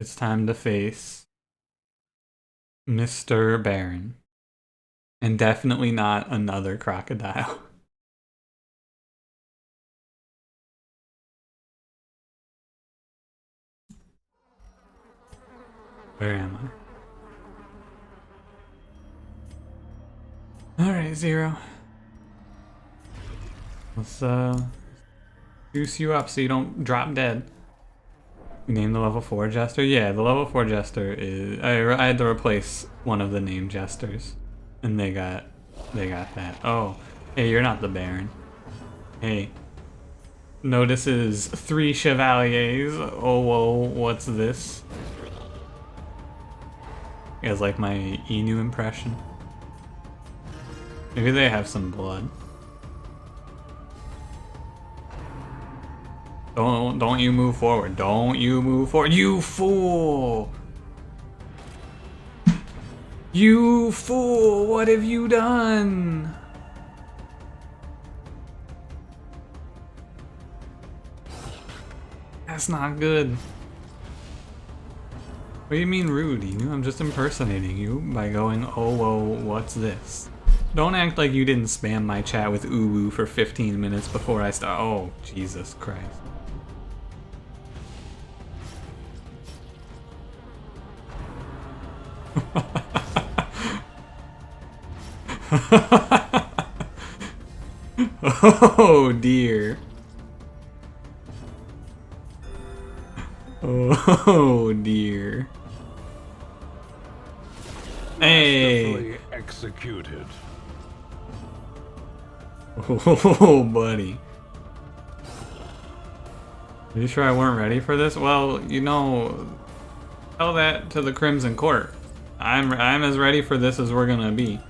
It's time to face Mr. Baron. And definitely not another crocodile. Where am I? Alright, Zero. Let's juice you up so you don't drop dead. You named the level 4 jester? Yeah, the level 4 jester is... I had to replace one of the named jesters. And they got that. Oh, hey, you're not the Baron. Hey. Notices 3 chevaliers. Oh, whoa, what's this? You guys like my Inu impression? Maybe they have some blood. Don't you move forward. Don't you move forward. You fool! You fool! What have you done? That's not good. What do you mean rude, Inu? I'm just impersonating you by going, oh, whoa, what's this? Don't act like you didn't spam my chat with uwu for 15 minutes before I start. Oh, Jesus Christ. Oh dear. Oh dear. Hey. Executed. Oh buddy. Are you sure I weren't ready for this? Well, you know, tell that to the Crimson Court. I'm as ready for this as we're gonna be.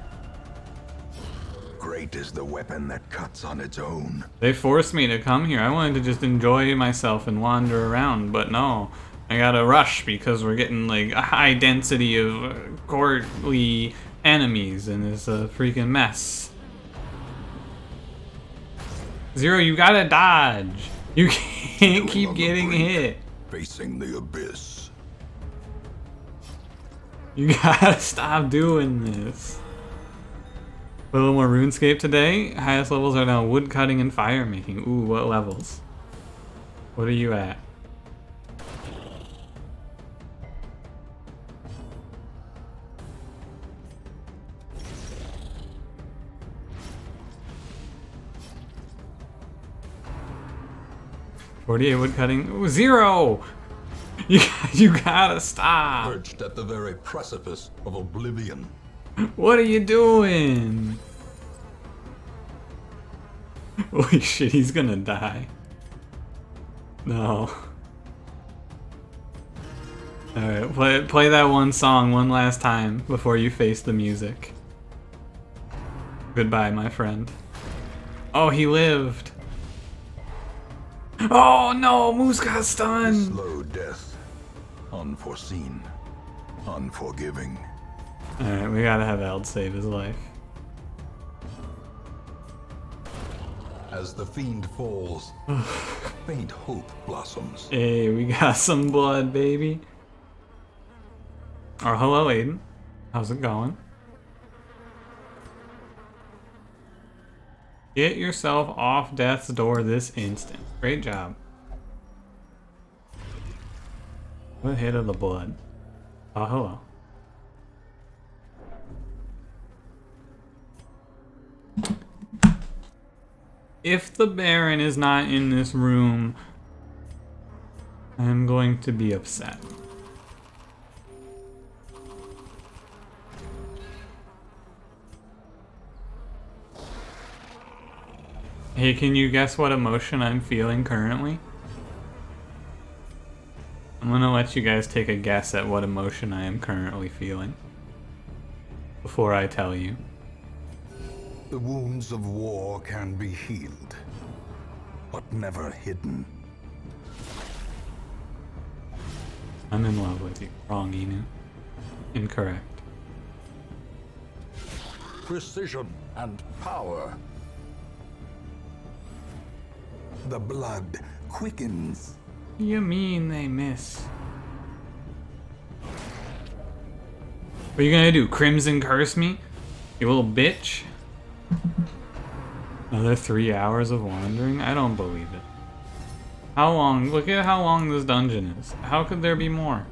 Great is the weapon that cuts on its own. They forced me to come here. I wanted to just enjoy myself and wander around, but no. I gotta rush because we're getting like a high density of courtly enemies and it's a freaking mess. Zero, you gotta dodge. You can't keep getting hit. Facing the abyss. You gotta stop doing this. A little more RuneScape today. Highest levels are now wood cutting and fire making. Ooh, what levels? What are you at? .48 wood cutting. Ooh, 0! You gotta stop. Perched at the very precipice of oblivion. What are you doing? Holy shit, he's gonna die. No. Alright, play that one song one last time before you face the music. Goodbye, my friend. Oh, he lived. Oh no, Moose got stunned. Slow death. Unforeseen. Unforgiving. Alright, we gotta have Eld save his life. As the fiend falls, faint hope blossoms. Hey, we got some blood, baby. Oh, hello, Aiden. How's it going? Get yourself off death's door this instant. Great job. What hit of the blood? Oh, hello. If the Baron is not in this room, I'm going to be upset. Hey, can you guess what emotion I'm feeling currently? I'm gonna let you guys take a guess at what emotion I am currently feeling before I tell you. The wounds of war can be healed, but never hidden. I'm in love with you. Wrong, Inu. Incorrect. Precision and power. The blood quickens. You mean they miss? What are you gonna do? Crimson curse me? You little bitch? Another 3 hours of wandering? I don't believe it. How long? Look at how long this dungeon is. How could there be more?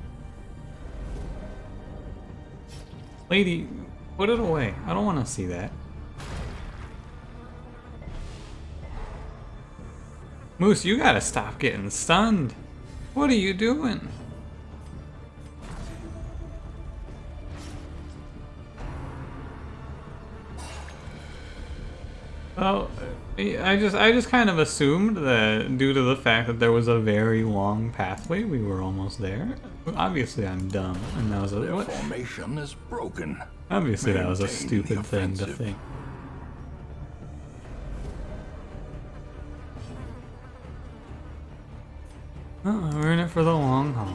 Lady, put it away. I don't want to see that. Moose, you gotta stop getting stunned. What are you doing? Well, I just kind of assumed that due to the fact that there was a very long pathway, we were almost there. Obviously, I'm dumb, and that was The what? formation is broken. Obviously, that was a Maintain stupid the thing to offensive. think. We're in it for the long haul.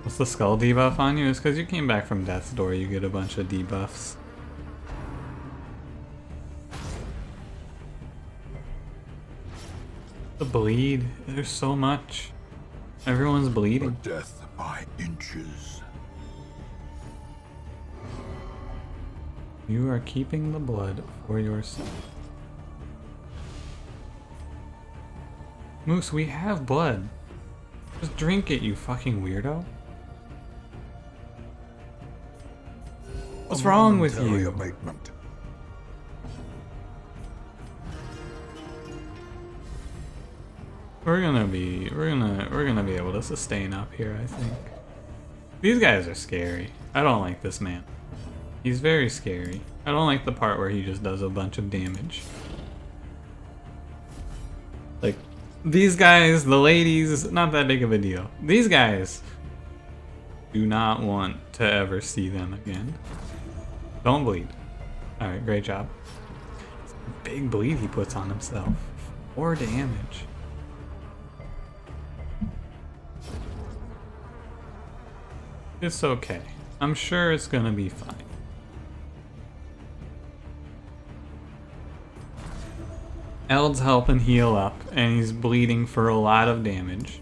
What's the skull debuff on you? It's because you came back from death's door. You get a bunch of debuffs. The bleed. There's so much. Everyone's bleeding. Death by inches. You are keeping the blood for yourself. Moose, we have blood. Just drink it, you fucking weirdo. What's wrong with Momentary you? abatement. We're gonna be able to sustain up here, I think. These guys are scary. I don't like this man. He's very scary. I don't like the part where he just does a bunch of damage. Like, these guys, the ladies, not that big of a deal. These guys do not want to ever see them again. Don't bleed. Alright, great job. It's a big bleed he puts on himself. 4 damage. It's okay. I'm sure it's gonna be fine. Eld's helping heal up, and he's bleeding for a lot of damage.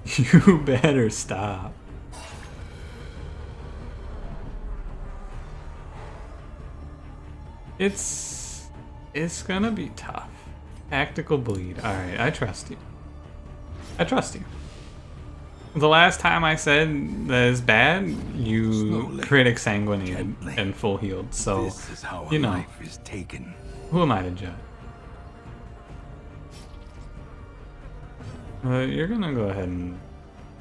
You better stop. It's gonna be tough. Tactical bleed. Alright, I trust you. I trust you. The last time I said that is bad, you Slowly, critic sanguinated gently. and full healed. So, This is how you a know, life is taken. who am I to judge? You're gonna go ahead and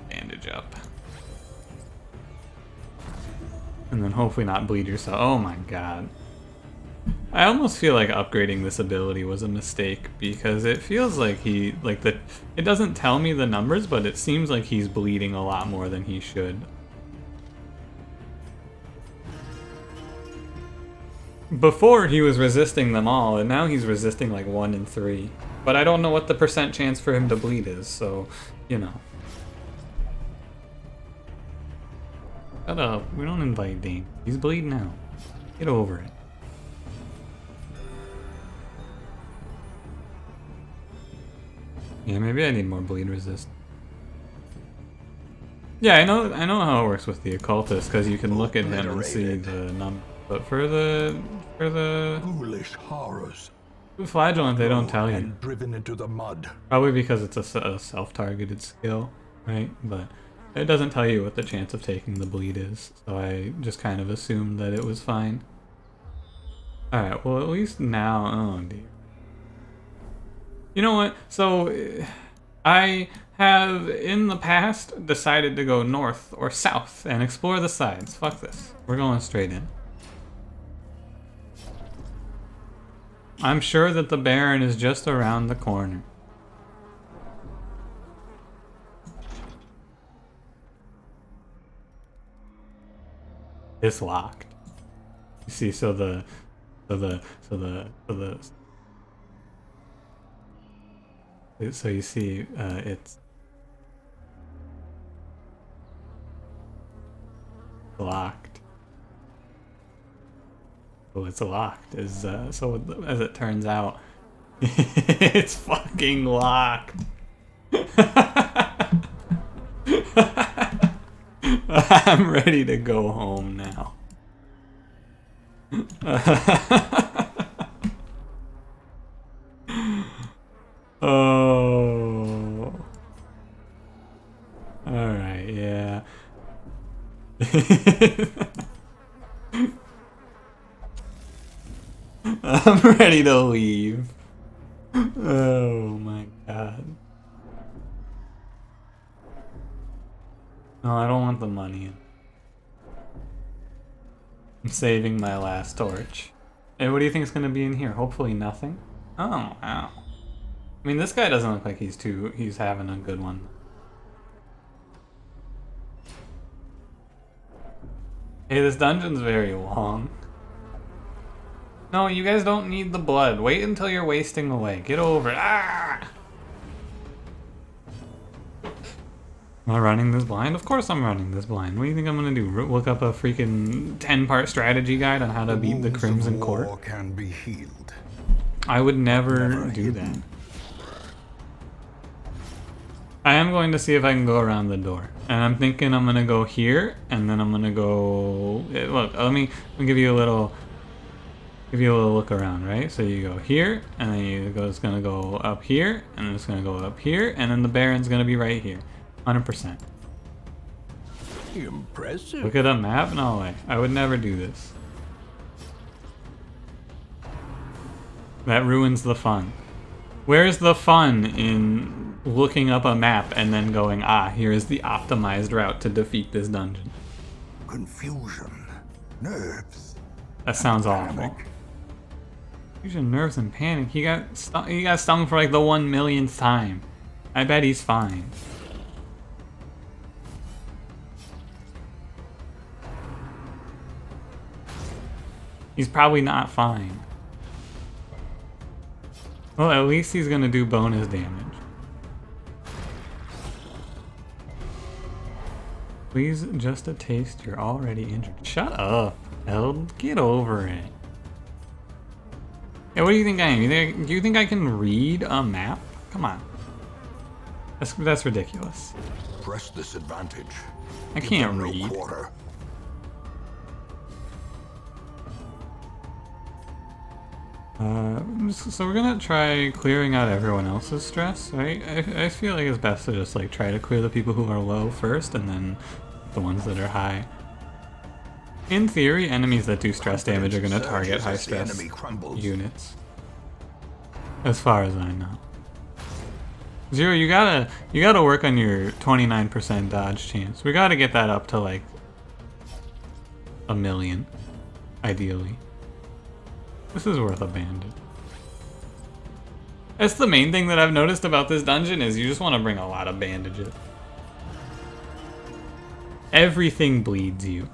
bandage up. And then hopefully not bleed yourself. Oh my god. I almost feel like upgrading this ability was a mistake because it feels like it doesn't tell me the numbers, but it seems like he's bleeding a lot more than he should. Before he was resisting them all, and now he's resisting like 1 in 3. But I don't know what the percent chance for him to bleed is, so, you know. Shut up, we don't invite Dane. He's bleeding now. Get over it. Yeah, maybe I need more bleed resist. Yeah, I know how it works with the occultist because you can look at him and see the number. But for the Foolish horrors. flagellant, they don't tell you. And driven into the mud. Probably because it's a self-targeted skill, right? But it doesn't tell you what the chance of taking the bleed is, so I just kind of assumed that it was fine. Alright, well at least now, oh dear. You know what? So, I have in the past decided to go north or south and explore the sides. Fuck this. We're going straight in. I'm sure that the Baron is just around the corner. It's locked. You see, so you see, it's locked. Oh, it's locked. So as it turns out, it's fucking locked. I'm ready to go home now. Oh. Alright, yeah. I'm ready to leave. Oh my god. No, I don't want the money. I'm saving my last torch. Hey, what do you think is going to be in here? Hopefully nothing? Oh, wow. I mean, this guy doesn't look like he's having a good one. Hey, this dungeon's very long. No, you guys don't need the blood. Wait until you're wasting away. Get over it. Ah! Am I running this blind? Of course I'm running this blind. What do you think I'm gonna do? Look up a freaking 10-part strategy guide on how to beat the Crimson Court? Can be healed. I would never do that. I am going to see if I can go around the door. And I'm thinking I'm gonna go here, and then I'm gonna go... Look, let me give you a little look around, right? So you go here, and then it's gonna go up here, and then it's gonna go up here, and then the Baron's gonna be right here. 100%. Impressive. Look at a map? No way. I would never do this. That ruins the fun. Where's the fun in looking up a map and then going, ah, here is the optimized route to defeat this dungeon? Confusion. Nerves. That sounds awful. Confusion, nerves, and panic. He got stung for like the 1,000,000th time. I bet he's fine. He's probably not fine. Well, at least he's gonna do bonus damage. Please, just a taste, you're already injured. Shut up, Eld. Get over it. Yeah, what do you think I am? Do you think I can read a map? Come on. That's ridiculous. Press this advantage. I can't read. So we're gonna try clearing out everyone else's stress, right? I feel like it's best to just like try to clear the people who are low first, and then the ones that are high. In theory, enemies that do stress damage are gonna target high stress units. As far as I know. Zero, you gotta work on your 29% dodge chance. We gotta get that up to like 1,000,000, ideally. This is worth a bandage. That's the main thing that I've noticed about this dungeon is you just want to bring a lot of bandages. Everything bleeds you.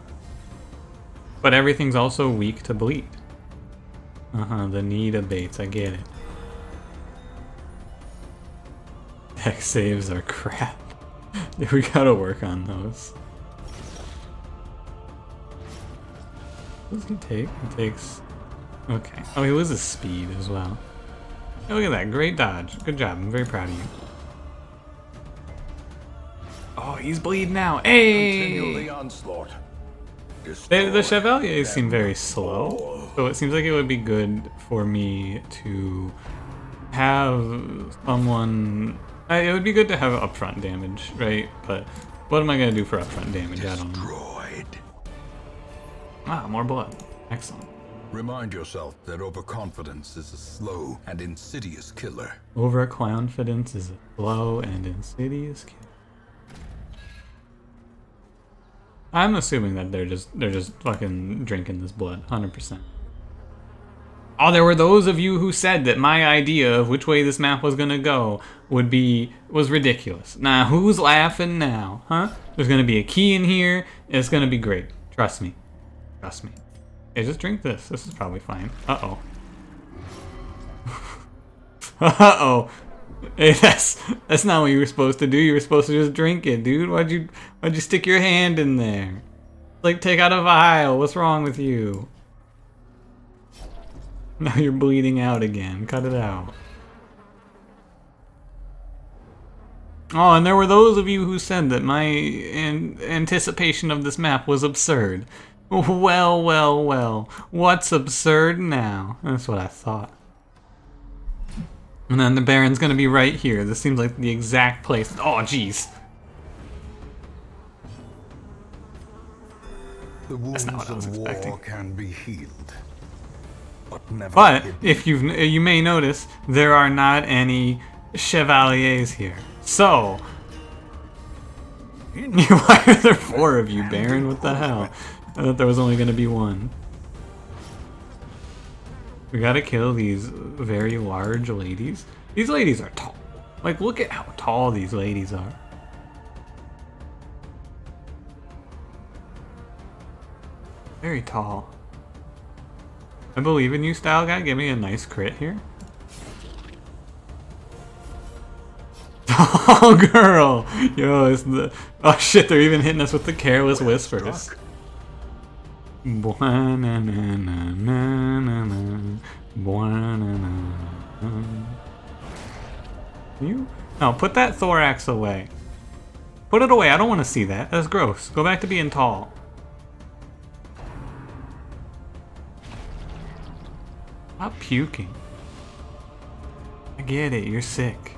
But everything's also weak to bleed. The need abates, I get it. Dex saves are crap. We gotta work on those. What does he take? He takes... Okay. Oh, he loses speed as well. Hey, look at that. Great dodge. Good job. I'm very proud of you. Oh, he's bleeding out. Hey! Continue the onslaught. The Chevaliers seem very slow. So it seems like it would be good for me to have someone... It would be good to have upfront damage, right? But what am I going to do for upfront damage? I don't know. Ah, more blood. Excellent. Remind yourself that overconfidence is a slow and insidious killer. Overconfidence is a slow and insidious killer. I'm assuming that they're just fucking drinking this blood, 100%. Oh, there were those of you who said that my idea of which way this map was gonna go was ridiculous. Nah, who's laughing now, huh? There's gonna be a key in here. It's gonna be great. Trust me. Trust me. Hey, just drink this. This is probably fine. Uh-oh. Uh-oh. Hey, that's not what you were supposed to do. You were supposed to just drink it, dude. Why'd you stick your hand in there? Like, take out a vial. What's wrong with you? Now you're bleeding out again. Cut it out. Oh, and there were those of you who said that my anticipation of this map was absurd. Well, well, well. What's absurd now? That's what I thought. And then the Baron's gonna be right here. This seems like the exact place. Oh, jeez. The wounds not what I was of expecting. war can be healed, but never But hidden. if you may notice, there are not any chevaliers here. So why are there 4 of you, Baron? What the hell? I thought there was only gonna be 1. We gotta kill these very large ladies. These ladies are tall. Like, look at how tall these ladies are. Very tall. I believe in you, style guy. Give me a nice crit here. Oh, girl! Yo, it's the... Oh, shit, they're even hitting us with the careless whispers. You? No, put that thorax away. Put it away. I don't want to see that. That's gross. Go back to being tall. Stop puking. I get it. You're sick.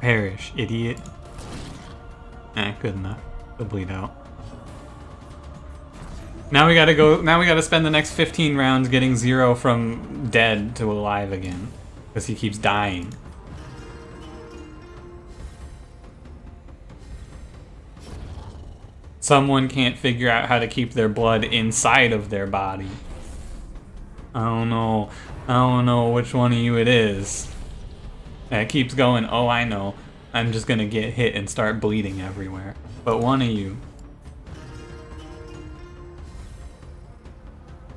Perish, idiot. Good enough. To bleed out. Now we gotta go. Now we gotta spend the next 15 rounds getting Zero from dead to alive again, because he keeps dying. Someone can't figure out how to keep their blood inside of their body. I don't know. I don't know which one of you it is. And it keeps going, oh, I know. I'm just gonna get hit and start bleeding everywhere. But one of you.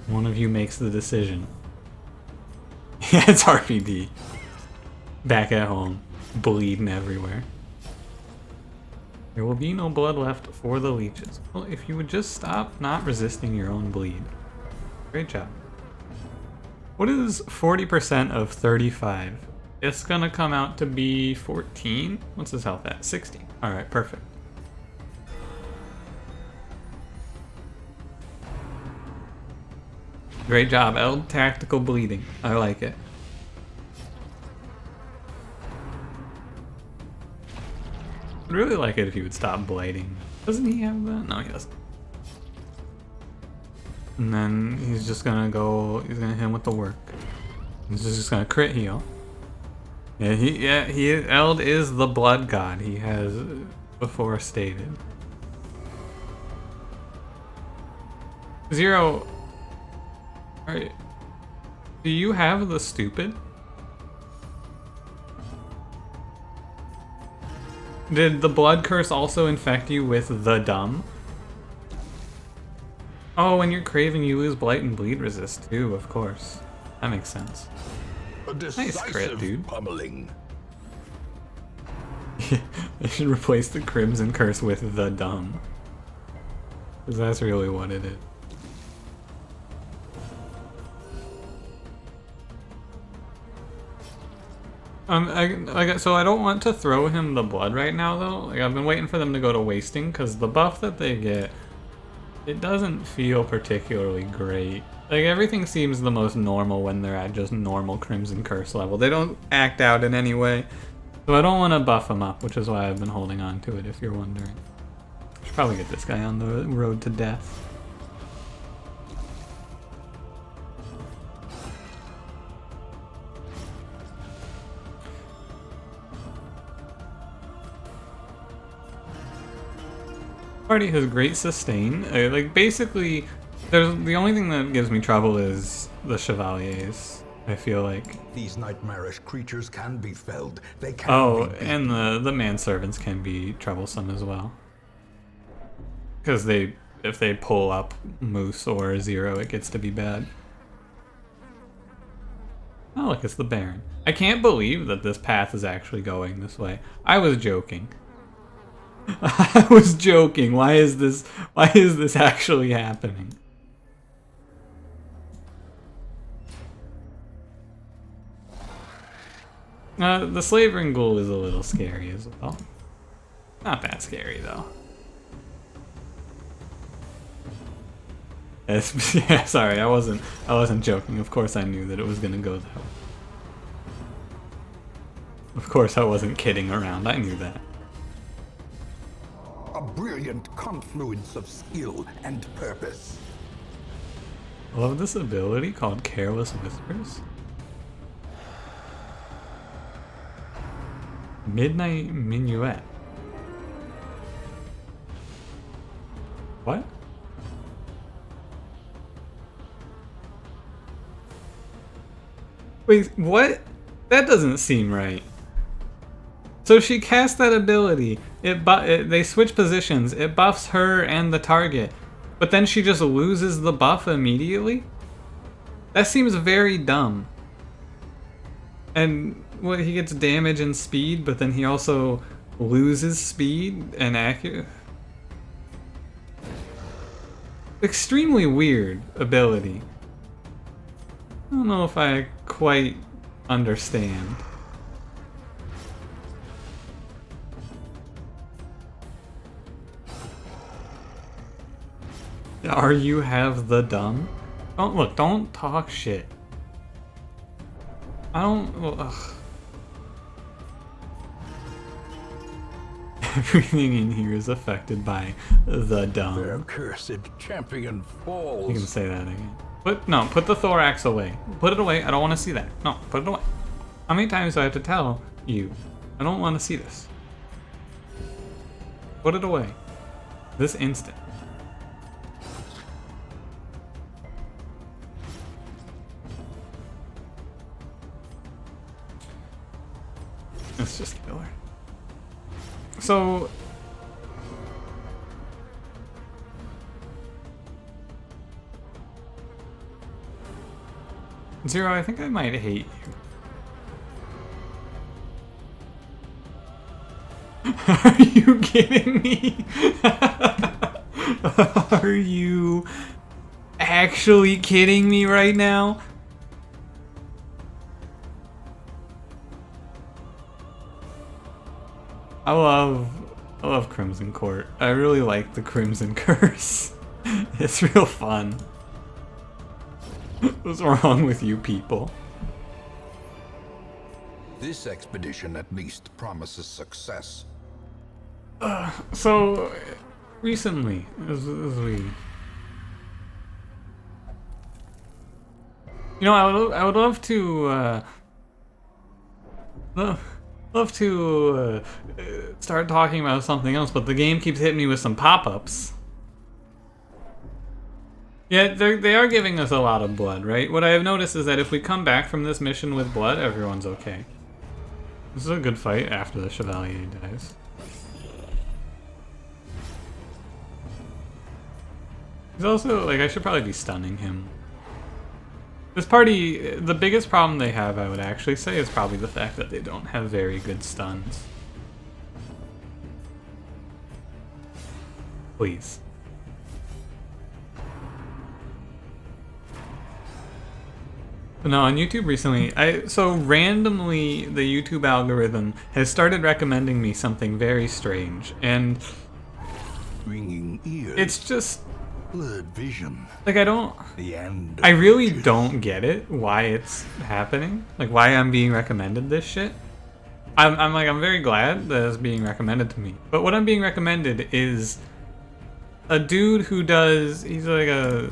One of you makes the decision. Yeah, it's RPD. Back at home. Bleeding everywhere. There will be no blood left for the leeches. Well, if you would just stop not resisting your own bleed. Great job. What is 40% of 35? It's gonna come out to be 14. What's his health at? 60. Alright, perfect. Great job, Eld. Tactical bleeding. I like it. I'd really like it if he would stop blading. Doesn't he have that? No, he doesn't. And then he's just gonna go, he's gonna hit him with the work. He's just gonna crit heal. Yeah, Eld is the blood god, he has before stated. Zero, alright, do you have the stupid? Did the blood curse also infect you with the dumb? Oh, when you're craving, you lose blight and bleed resist too, of course. That makes sense. Nice crit, dude. Pummeling. I should replace the Crimson Curse with the dumb. Because that's really what it is. So I don't want to throw him the blood right now, though. Like, I've been waiting for them to go to wasting, because the buff that they get, it doesn't feel particularly great. Like, everything seems the most normal when they're at just normal Crimson Curse level. They don't act out in any way. So I don't want to buff them up, which is why I've been holding on to it, if you're wondering. Should probably get this guy on the road to death. Party has great sustain. Like, basically, there's the only thing that gives me trouble is the Chevaliers, I feel like. These nightmarish creatures can be felled. They can Oh, be beaten. and the manservants can be troublesome as well. Because if they pull up Moose or Zero, it gets to be bad. Oh, look, it's the Baron. I can't believe that this path is actually going this way. I was joking. I was joking. Why is this actually happening? The slavering ghoul is a little scary as well. Not that scary though. Yeah, sorry, I wasn't joking. Of course I knew that it was gonna go that way. Of course I wasn't kidding around, I knew that. A brilliant confluence of skill and purpose. I love this ability called Careless Whispers. Midnight Minuet. What? Wait, what? That doesn't seem right. So she casts that ability, they switch positions, it buffs her and the target, but then she just loses the buff immediately? That seems very dumb. And what, he gets damage and speed, but then he also loses speed and accuracy? Extremely weird ability. I don't know if I quite understand. Are you have the dumb? Don't talk shit. I don't, well, ugh. Everything in here is affected by the dumb. Their cursed champion falls. You can say that again. Put the thorax away. Put it away, I don't want to see that. No, put it away. How many times do I have to tell you? I don't want to see this. Put it away. This instant. Let's just kill her. So... Zero, I think I might hate you. Are you kidding me? Are you actually kidding me right now? I love Crimson Court. I really like the Crimson Curse. It's real fun. What's wrong with you people? This expedition at least promises success. So, recently, as we... You know, I would love to, love to start talking about something else, but the game keeps hitting me with some pop-ups. Yeah, they are giving us a lot of blood, right? What I have noticed is that if we come back from this mission with blood, everyone's okay. This is a good fight after the Chevalier dies. He's also, like, I should probably be stunning him. This party, the biggest problem they have, I would actually say, is probably the fact that they don't have very good stuns. Please. No, on YouTube recently, so randomly the YouTube algorithm has started recommending me something very strange, and Ringing ears. it's just, Blurred vision. like, The end. I really don't get it, why it's happening, like why I'm being recommended this shit. I'm very glad that it's being recommended to me, but what I'm being recommended is a dude who he's like a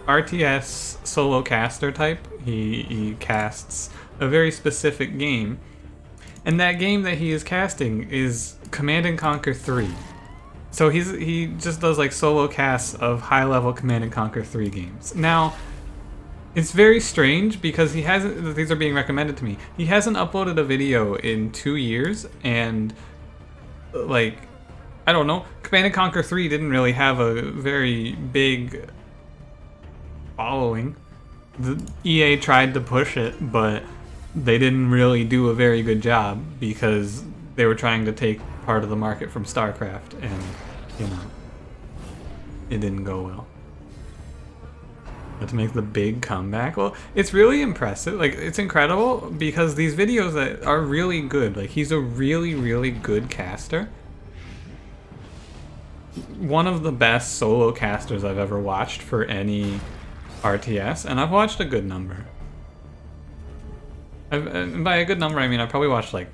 RTS solo caster type. He casts a very specific game, and that game that he is casting is Command and Conquer 3. So he just does like solo casts of high-level Command and Conquer 3 games. Now, it's very strange because these are being recommended to me. He hasn't uploaded a video in 2 years, and like, I don't know, Command and Conquer 3 didn't really have a very big following. The EA tried to push it, but they didn't really do a very good job because they were trying to take part of the market from StarCraft, and, you know, it didn't go well. to make the big comeback. Well, it's really impressive. Like, it's incredible because these videos that are really good. Like, he's a really, really good caster. One of the best solo casters I've ever watched for any RTS, and I've watched a good number. And by a good number, I mean I've probably watched like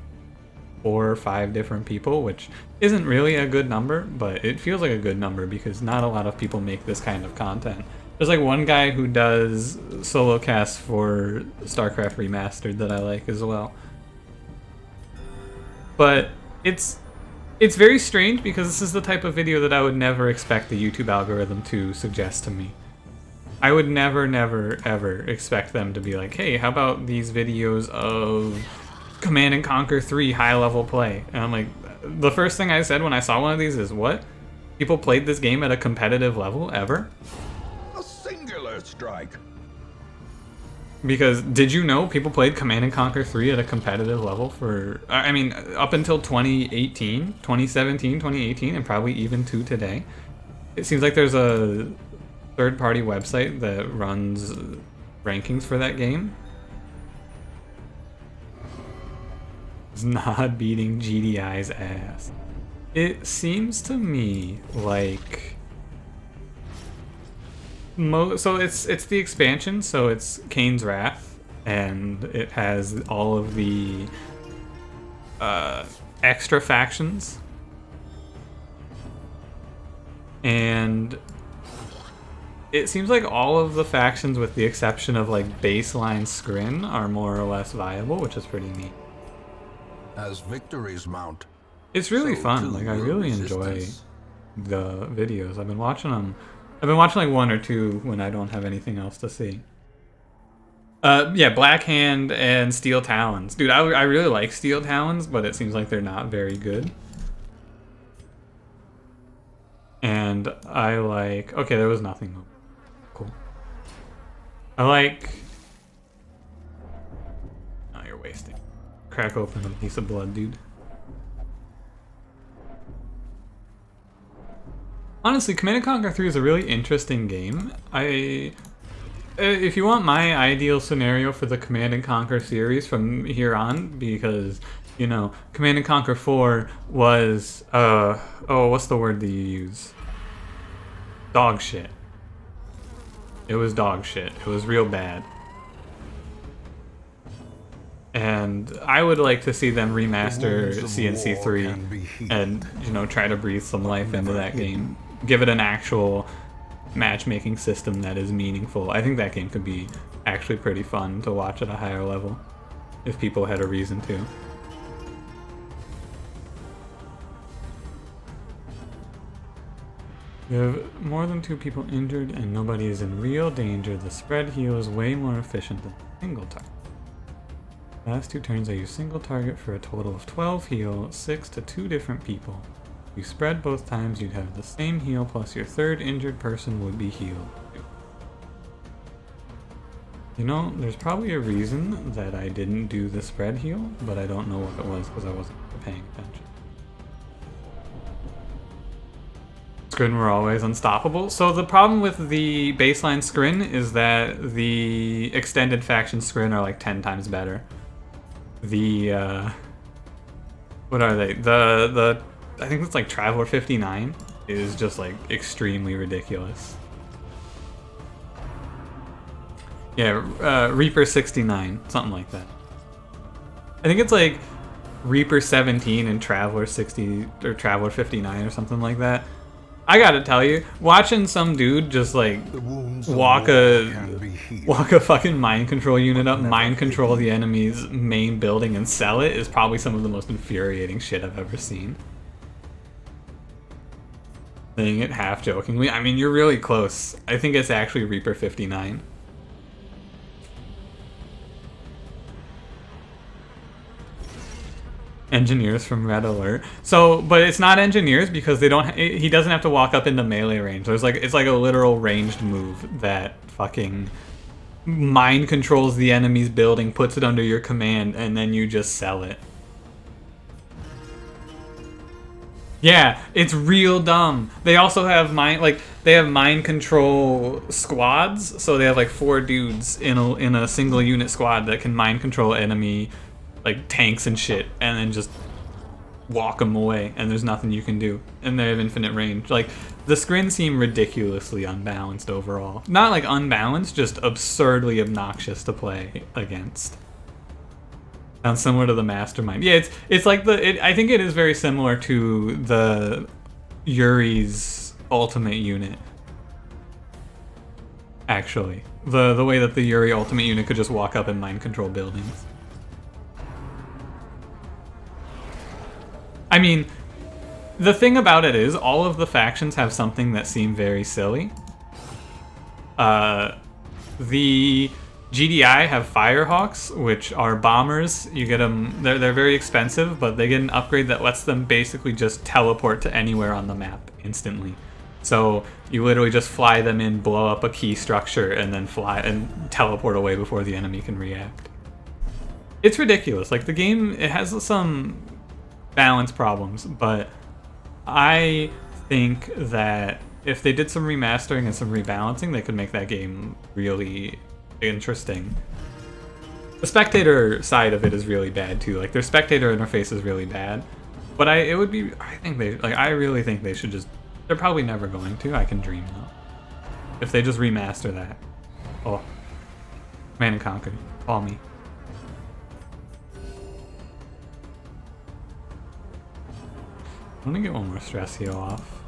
4 or 5 different people, which isn't really a good number, but it feels like a good number because not a lot of people make this kind of content. There's like one guy who does solo casts for StarCraft Remastered that I like as well. But it's very strange because this is the type of video that I would never expect the YouTube algorithm to suggest to me. I would never, ever expect them to be like, hey, how about these videos of Command & Conquer 3 high-level play? And I'm like, the first thing I said when I saw one of these is, what? People played this game at a competitive level ever? A singular strike. Because did you know people played Command & Conquer 3 at a competitive level for, I mean, up until 2018, 2017, 2018, and probably even to today? It seems like there's a third-party website that runs rankings for that game. It's not beating GDI's ass. It seems to me like so it's the expansion, so it's Kane's Wrath, and it has all of the extra factions, and it seems like all of the factions, with the exception of like baseline Skrin, are more or less viable, which is pretty neat. As victories mount, It's really so fun. too Like, I will really resistance. enjoy the videos. I've been watching them. I've been watching like 1 or 2 when I don't have anything else to see. Yeah, Black Hand and Steel Talons. Dude, I really like Steel Talons, but it seems like they're not very good. And I like... Okay, there was nothing though. Cool. I like... Oh, you're wasting. Crack open a piece of blood, dude. Honestly, Command & Conquer 3 is a really interesting game. If you want my ideal scenario for the Command & Conquer series from here on, because, you know, Command & Conquer 4 was, oh, what's the word that you use? Dog shit. It was dog shit. It was real bad. And I would like to see them remaster CNC3 and, you know, try to breathe some life into that game. Give it an actual matchmaking system that is meaningful. I think that game could be actually pretty fun to watch at a higher level if people had a reason to. We have more than 2 people injured and nobody is in real danger. The spread heal is way more efficient than single target. Last 2 turns I use single target for a total of 12 heal, 6 to 2 different people. If you spread both times, you'd have the same heal plus your 3rd injured person would be healed. You know, there's probably a reason that I didn't do the spread heal, but I don't know what it was because I wasn't paying attention. Skrin were always unstoppable. So the problem with the baseline Skrin is that the extended faction Skrin are like 10 times better. The what are they? The I think it's like Traveler 59 is just like extremely ridiculous. Yeah, Reaper 69, something like that. I think it's like Reaper 17 and Traveler 60 or Traveler 59 or something like that. I gotta tell you, watching some dude just like walk a fucking mind control unit up, mind control the enemy's main building and sell it is probably some of the most infuriating shit I've ever seen. Saying it half jokingly. I mean, you're really close. I think it's actually Reaper 59. Engineers from Red Alert. So, but it's not engineers because they don't. He doesn't have to walk up into melee range. There's like it's like a literal ranged move that fucking mind controls the enemy's building, puts it under your command, and then you just sell it. Yeah, it's real dumb. They also have mind control squads, so they have like 4 dudes in a single unit squad that can mind control enemy like tanks and shit, and then just walk them away, and there's nothing you can do, and they have infinite range. Like, the scrins seem ridiculously unbalanced overall. Not like unbalanced, just absurdly obnoxious to play against. Sounds similar to the Mastermind. Yeah, it's like I think it is very similar to the Yuri's ultimate unit. Actually, the way that the Yuri ultimate unit could just walk up and mind control buildings. I mean, the thing about it is all of the factions have something that seem very silly. The GDI have Firehawks, which are bombers. You get them, they're very expensive, but they get an upgrade that lets them basically just teleport to anywhere on the map instantly. So you literally just fly them in, blow up a key structure, and then fly and teleport away before the enemy can react. It's ridiculous. Like, the game, it has some balance problems, but I think that if they did some remastering and some rebalancing, they could make that game really interesting. The spectator side of it is really bad too. Like, their spectator interface is really bad. But I really think they should just, they're probably never going to, I can dream though. If they just remaster that. Oh. Man and Conquer. Call me. I'm gonna get one more stress heal off.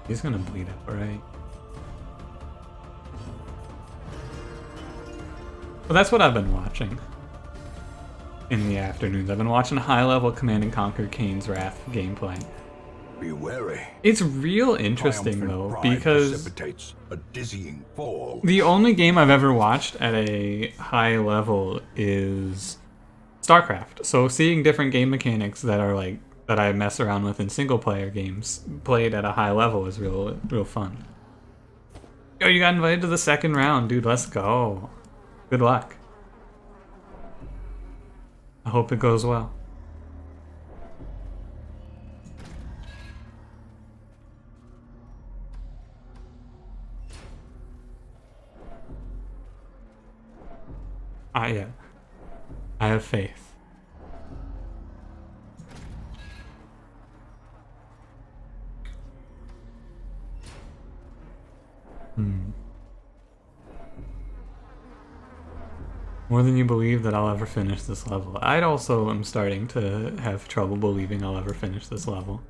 He's gonna bleed out, right? Well, that's what I've been watching in the afternoons. I've been watching high-level Command & Conquer Kane's Wrath gameplay. Be wary. It's real interesting though, because a dizzying fall. The only game I've ever watched at a high level is StarCraft. So seeing different game mechanics that are like that I mess around with in single-player games played at a high level is real fun. Yo, you got invited to the second round, dude. Let's go. Good luck. I hope it goes well. Yeah. I have faith. More than you believe that I'll ever finish this level. I also am starting to have trouble believing I'll ever finish this level.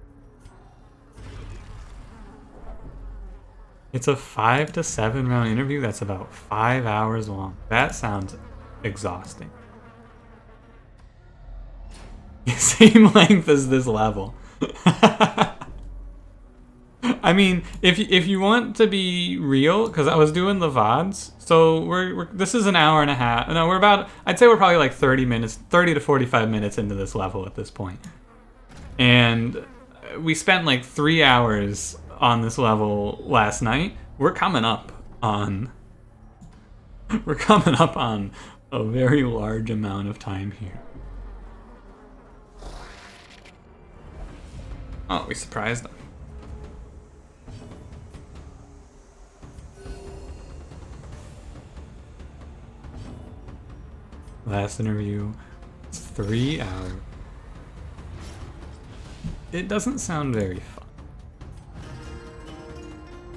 It's a 5 to 7 round interview that's about 5 hours long. That sounds exhausting. Same length as this level. I mean, if you want to be real, because I was doing the VODs, so this is an hour and a half. No, I'd say we're probably like 30 to 45 minutes into this level at this point. And we spent like 3 hours on this level last night. We're coming up on a very large amount of time here. Oh, we surprised them. Last interview, it's 3 hours. It doesn't sound very fun.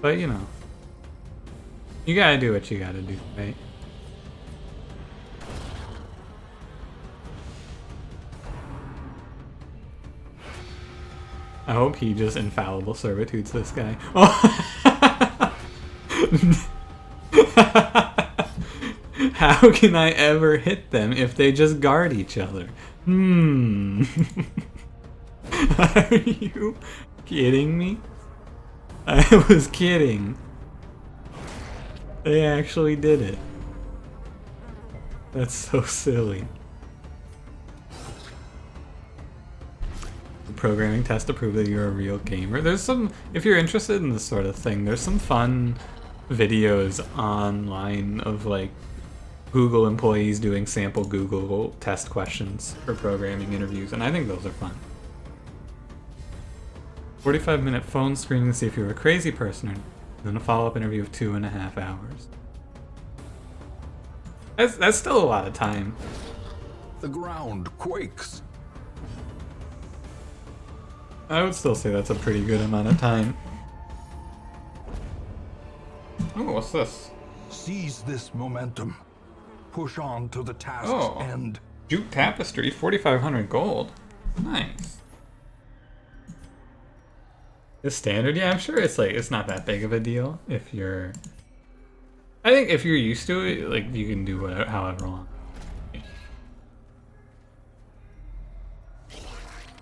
But you know, you gotta do what you gotta do, right? I hope he just infallible servitudes this guy. Oh. How can I ever hit them if they just guard each other? Are you kidding me? I was kidding. They actually did it. That's so silly. Programming test to prove that you're a real gamer. There's some, if you're interested in this sort of thing, there's some fun videos online of like Google employees doing sample Google test questions for programming interviews, and I think those are fun. 45-minute phone screening to see if you're a crazy person, and then a follow-up interview of 2.5 hours. That's still a lot of time. The ground quakes. I would still say that's a pretty good amount of time. Oh, what's this? Seize this momentum. Push on to the task's Oh. end. Jute tapestry, 4,500 gold. Nice. The standard, yeah, I'm sure it's not that big of a deal if you're. I think if you're used to it, like you can do whatever, however long.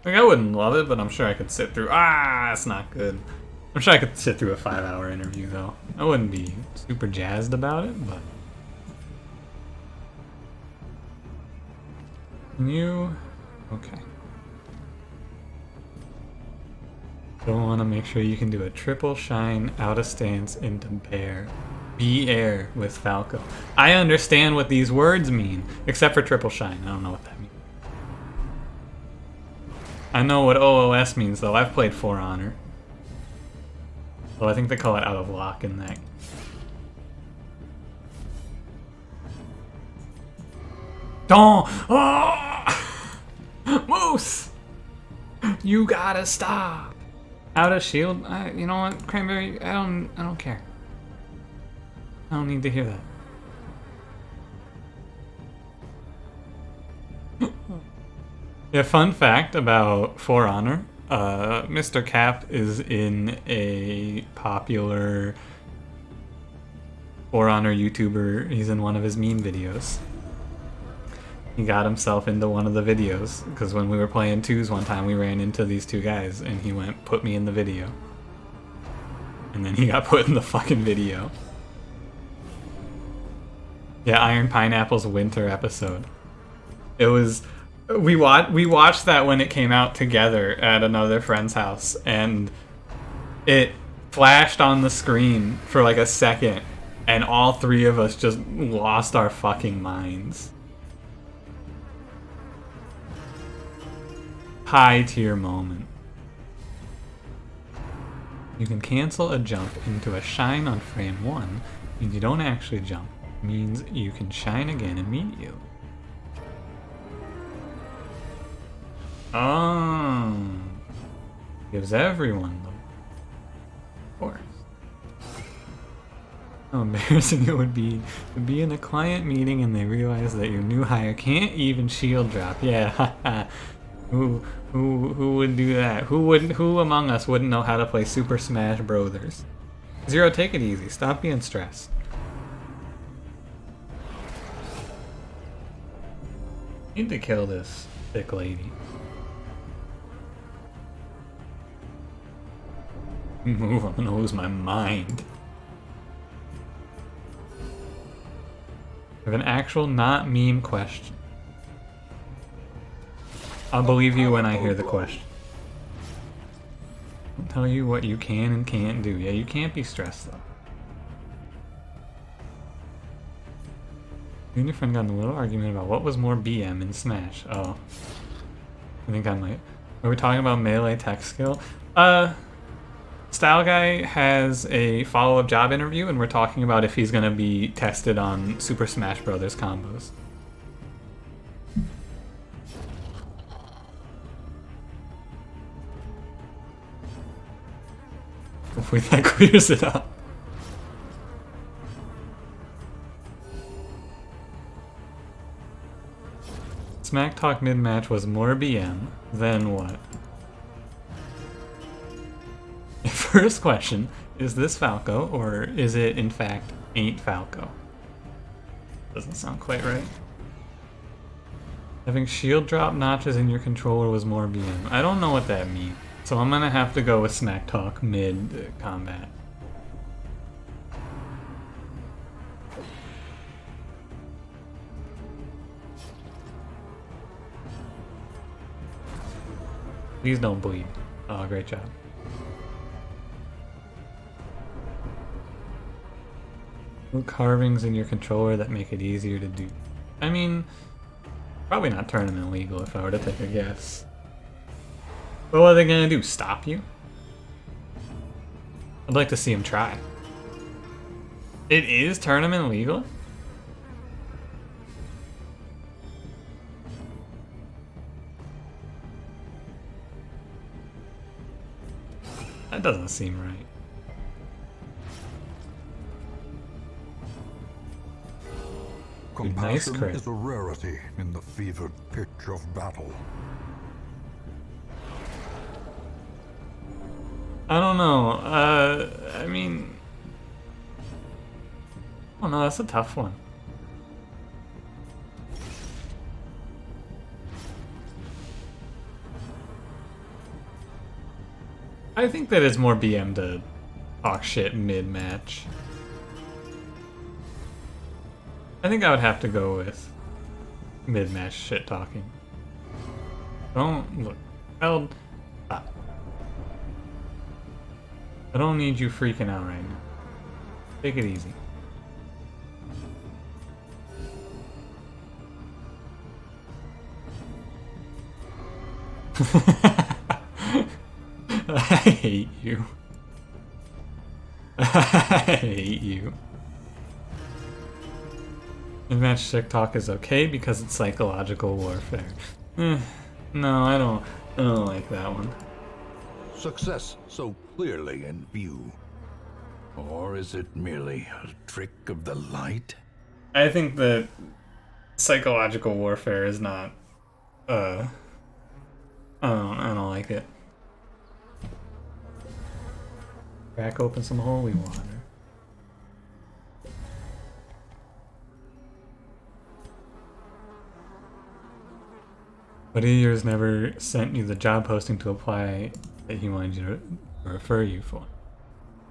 Like I wouldn't love it, but I'm sure I could sit through. It's not good. I'm sure I could sit through a 5-hour interview though. I wouldn't be super jazzed about it, but. Can you? Okay. Still want to make sure you can do a triple shine out of stance into bear. Be air with Falco. I understand what these words mean, except for triple shine. I don't know what that means. I know what OOS means though. I've played For Honor. So I think they call it out of lock in that. Don't! Oh! Moose! You gotta stop! Out of shield? You know what, Cranberry? I don't care. I don't need to hear that. Yeah, fun fact about For Honor. Mr. Cap is in a popular For Honor YouTuber. He's in one of his meme videos. He got himself into one of the videos because when we were playing twos one time, we ran into these two guys and he went, "Put me in the video." And then he got put in the fucking video. Yeah, Iron Pineapple's winter episode. It was we watched that when it came out together at another friend's house, and it flashed on the screen for like a second, and all three of us just lost our fucking minds. High tier moment. You can cancel a jump into a shine on frame 1, means you don't actually jump. Means you can shine again immediately. Oh. Gives everyone the. Of course. How embarrassing it would be to be in a client meeting and they realize that your new hire can't even shield drop. Yeah, haha. Who would do that? Who among us wouldn't know how to play Super Smash Brothers? Zero, take it easy. Stop being stressed. Need to kill this thick lady. Move, I'm gonna lose my mind. I have an actual not meme question. I'll believe you when I hear the question. I'll tell you what you can and can't do. Yeah, you can't be stressed though. You and your friend got in a little argument about what was more BM in Smash. Oh. I think I might. Are we talking about melee tech skill? Style Guy has a follow-up job interview and we're talking about if he's gonna be tested on Super Smash Brothers combos. Hopefully that clears it up. Smack Talk mid-match was more BM, then what? First question, is this Falco, or is it in fact ain't Falco? Doesn't sound quite right. Having shield drop notches in your controller was more BM. I don't know what that means, so I'm gonna have to go with Smack Talk mid-combat. Please don't bleed. Oh, great job. Little carvings in your controller that make it easier to do. I mean, probably not tournament legal if I were to take a guess. But what are they gonna do? Stop you? I'd like to see him try. It is tournament legal? That doesn't seem right. Nice Compassion crit. is a rarity in the fevered pitch of battle. I don't know. I mean, oh no, that's a tough one. I think that it's more BM to talk shit mid-match. I think I would have to go with mid-match shit talking. Don't look. Stop. I don't need you freaking out right now. Take it easy. I hate you. I hate you. Mid-match TikTok is okay because it's psychological warfare. No, I don't like that one. Success so clearly in view. Or is it merely a trick of the light? I think that psychological warfare is not. I don't like it. Crack open some holy water. But he has never sent you the job posting to apply that he wanted you to refer you for.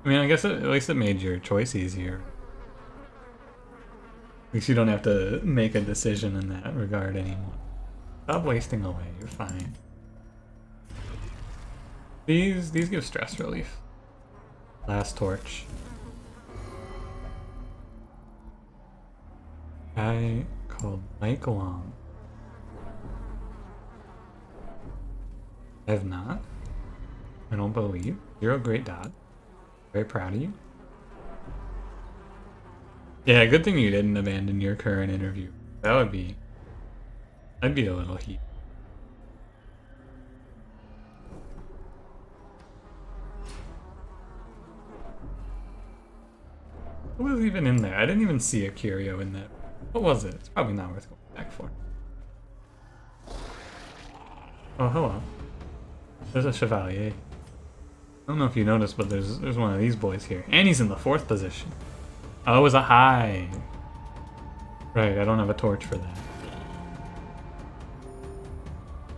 I mean, I guess at least it made your choice easier. At least you don't have to make a decision in that regard anymore. Stop wasting away, you're fine. These give stress relief. Last torch. Guy called Mike Long. I have not. I don't believe. You're a great dot. Very proud of you. Yeah, good thing you didn't abandon your current interview. That'd be a little heat. What was even in there? I didn't even see a curio in there. What was it? It's probably not worth going back for. Oh, hello. There's a Chevalier. I don't know if you noticed, but there's one of these boys here. And he's in the 4th position. Oh, it was a high. Right, I don't have a torch for that.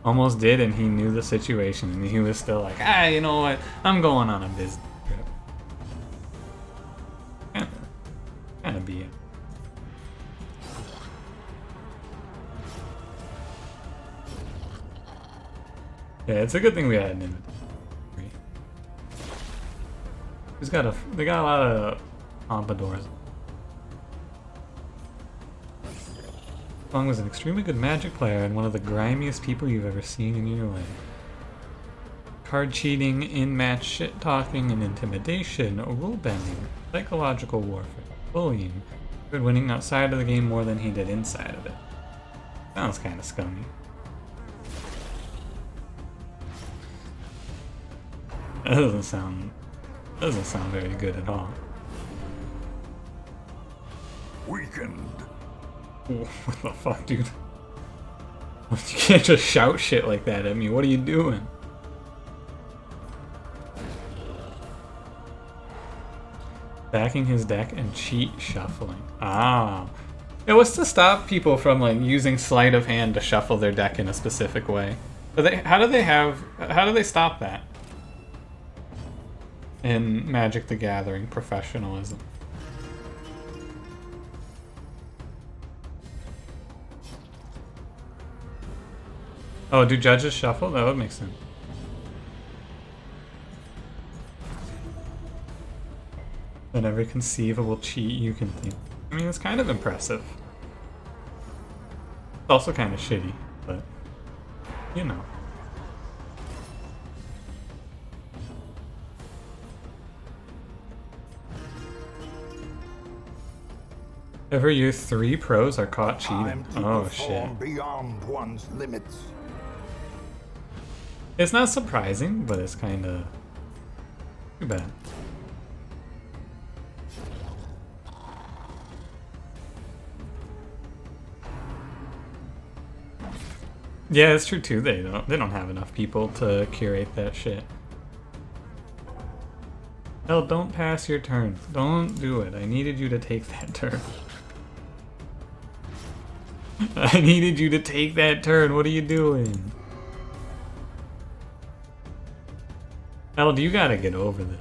Almost did, and he knew the situation, and he was still like, you know what? I'm going on a business trip. Kinda be it. Yeah, it's a good thing we had an inventory. They got a lot of pompadours. Long was an extremely good Magic player and one of the grimiest people you've ever seen in your life. Card cheating, in-match shit talking, and intimidation, rule bending, psychological warfare, bullying. Good winning outside of the game more than he did inside of it. Sounds kind of scummy. That doesn't sound very good at all. Weakened. What the fuck, dude? You can't just shout shit like that at me. What are you doing? Backing his deck and cheat shuffling. Ah. Yeah, what's to stop people from like using sleight of hand to shuffle their deck in a specific way? How do they stop that? In Magic the Gathering professionalism. Oh, do judges shuffle? That would make sense. And every conceivable cheat you can think. I mean, it's kind of impressive. It's also kind of shitty, but you know. Every year, 3 pros are caught cheating. Time to Oh, perform shit. beyond one's limits. It's not surprising, but it's kind of too bad. Yeah, it's true too. They don't have enough people to curate that shit. Hell, don't pass your turn. Don't do it. I needed you to take that turn. I needed you to take that turn. What are you doing? Eld, you gotta get over this.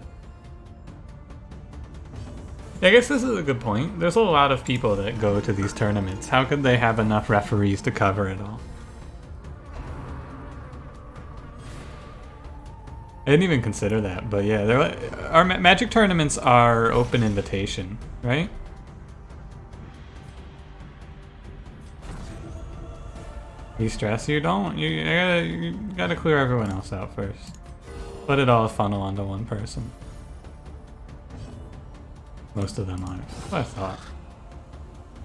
I guess this is a good point. There's a lot of people that go to these tournaments. How could they have enough referees to cover it all? I didn't even consider that, but yeah, our Magic tournaments are open invitation, right? You stress, you don't. You gotta clear everyone else out first. Let it all funnel onto one person. Most of them aren't. That's what I thought.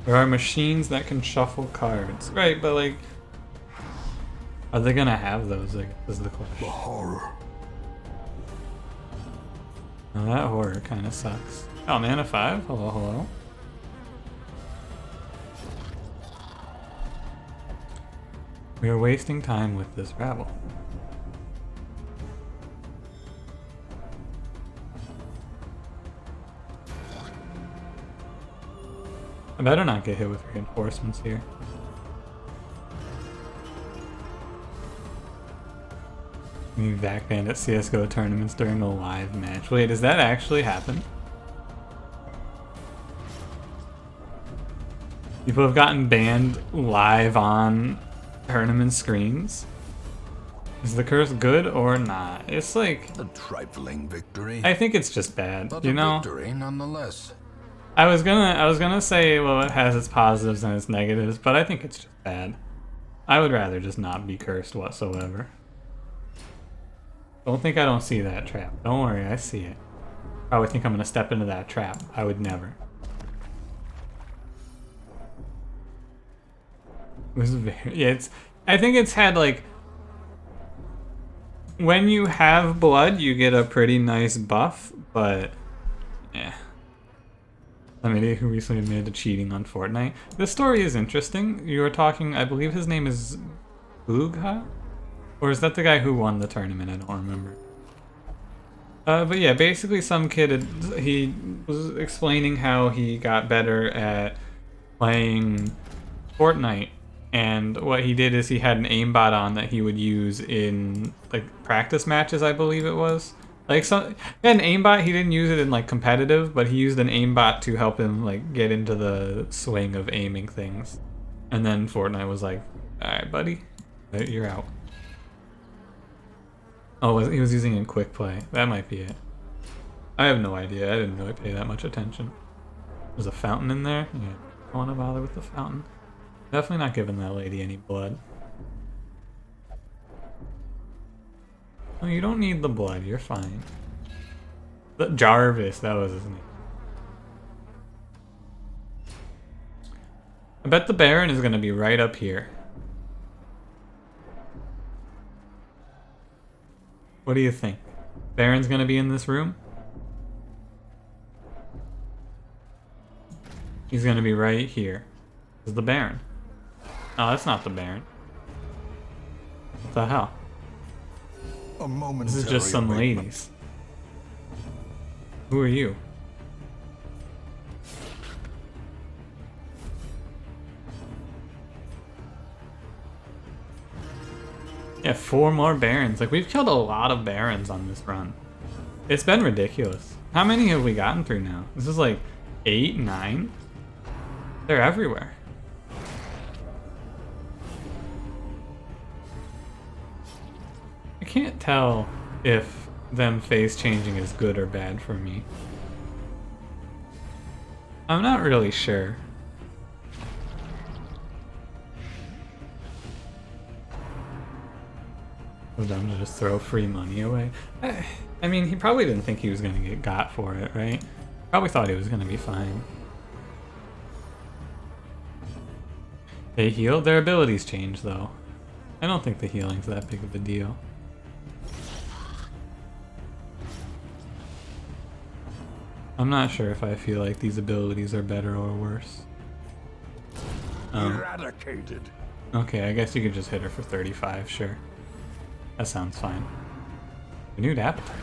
There are machines that can shuffle cards. Right, but like, are they gonna have those? Like, is the question. The horror. Oh, that horror kind of sucks. Oh, mana 5? Hello, hello. We are wasting time with this rabble. I better not get hit with reinforcements here. Back banned at CSGO tournaments during a live match. Wait, does that actually happen? People have gotten banned live on tournament screens? Is the curse good or not? It's like A trifling victory. I think it's just bad, But you a know? victory nonetheless. I was gonna say, well, it has its positives and its negatives, but I think it's just bad. I would rather just not be cursed whatsoever. Don't think I don't see that trap. Don't worry, I see it. Probably think I'm gonna step into that trap. I would never. This is very, yeah, I think it's had like, when you have blood, you get a pretty nice buff, but yeah. Somebody who recently admitted to cheating on Fortnite. This story is interesting. You were talking, I believe his name is Boogha? Or is that the guy who won the tournament? I don't remember. But yeah, basically some kid, he was explaining how he got better at playing Fortnite. And what he did is he had an aimbot on that he would use in like practice matches, I believe it was. Like he had an aimbot, he didn't use it in like competitive, but he used an aimbot to help him like get into the swing of aiming things. And then Fortnite was like, alright buddy, you're out. Oh, he was using it in quick play. That might be it. I have no idea. I didn't really pay that much attention. There's a fountain in there? Yeah, I don't want to bother with the fountain. Definitely not giving that lady any blood. Oh, you don't need the blood. You're fine. Jarvis, that was his name. I bet the Baron is going to be right up here. What do you think? Baron's going to be in this room? He's going to be right here. This is the Baron. Oh, that's not the Baron. What the hell? A momentary This is just some awakening. ladies. Who are you? Yeah, 4 more Barons. Like, we've killed a lot of Barons on this run. It's been ridiculous. How many have we gotten through now? This is like 8, 9? They're everywhere. I can't tell if them phase changing is good or bad for me. I'm not really sure. It was dumb to just throw free money away. I mean, he probably didn't think he was going to get got for it, right? Probably thought he was going to be fine. They heal? Their abilities change though. I don't think the healing's that big of a deal. I'm not sure if I feel like these abilities are better or worse. Eradicated. Okay, I guess you could just hit her for 35, sure. That sounds fine. Renewed appetite.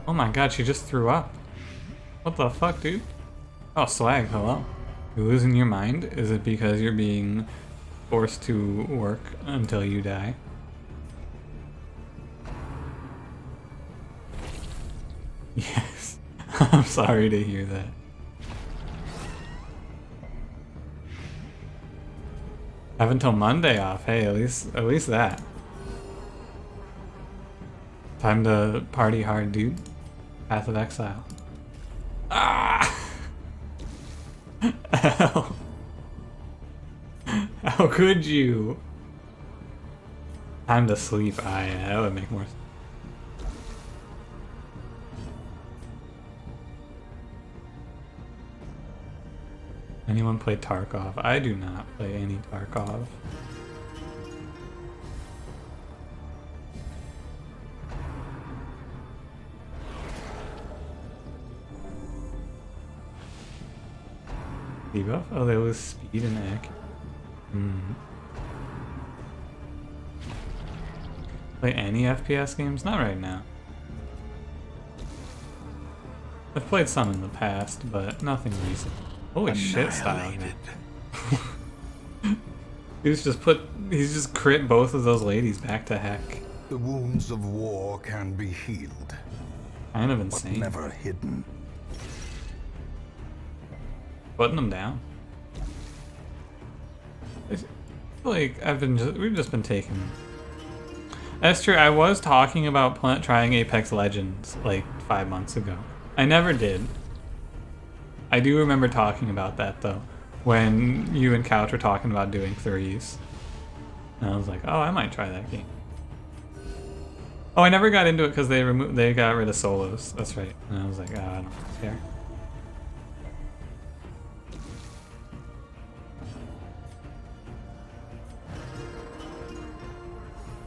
Oh my god, she just threw up. What the fuck, dude? Oh, swag, hello. You're losing your mind? Is it because you're being forced to work until you die? Yes. I'm sorry to hear that. Have until Monday off. Hey, at least that. Time to party hard, dude. Path of Exile. Ah! How? How could you? Time to sleep. Ah, yeah, that would make more sense. Anyone play Tarkov? I do not play any Tarkov. Debuff? Oh, they lose speed and accuracy. Play any FPS games? Not right now. I've played some in the past, but nothing recent. Holy shit, style. He's just crit both of those ladies back to heck. The wounds of war can be healed, Kind of but insane. never hidden. Putting them down. I feel like we've just been taking. That's true. I was talking about trying Apex Legends like 5 months ago. I never did. I do remember talking about that though, when you and Couch were talking about doing threes. And I was like, oh, I might try that game. Oh, I never got into it because they got rid of solos. That's right. And I was like, oh, I don't care.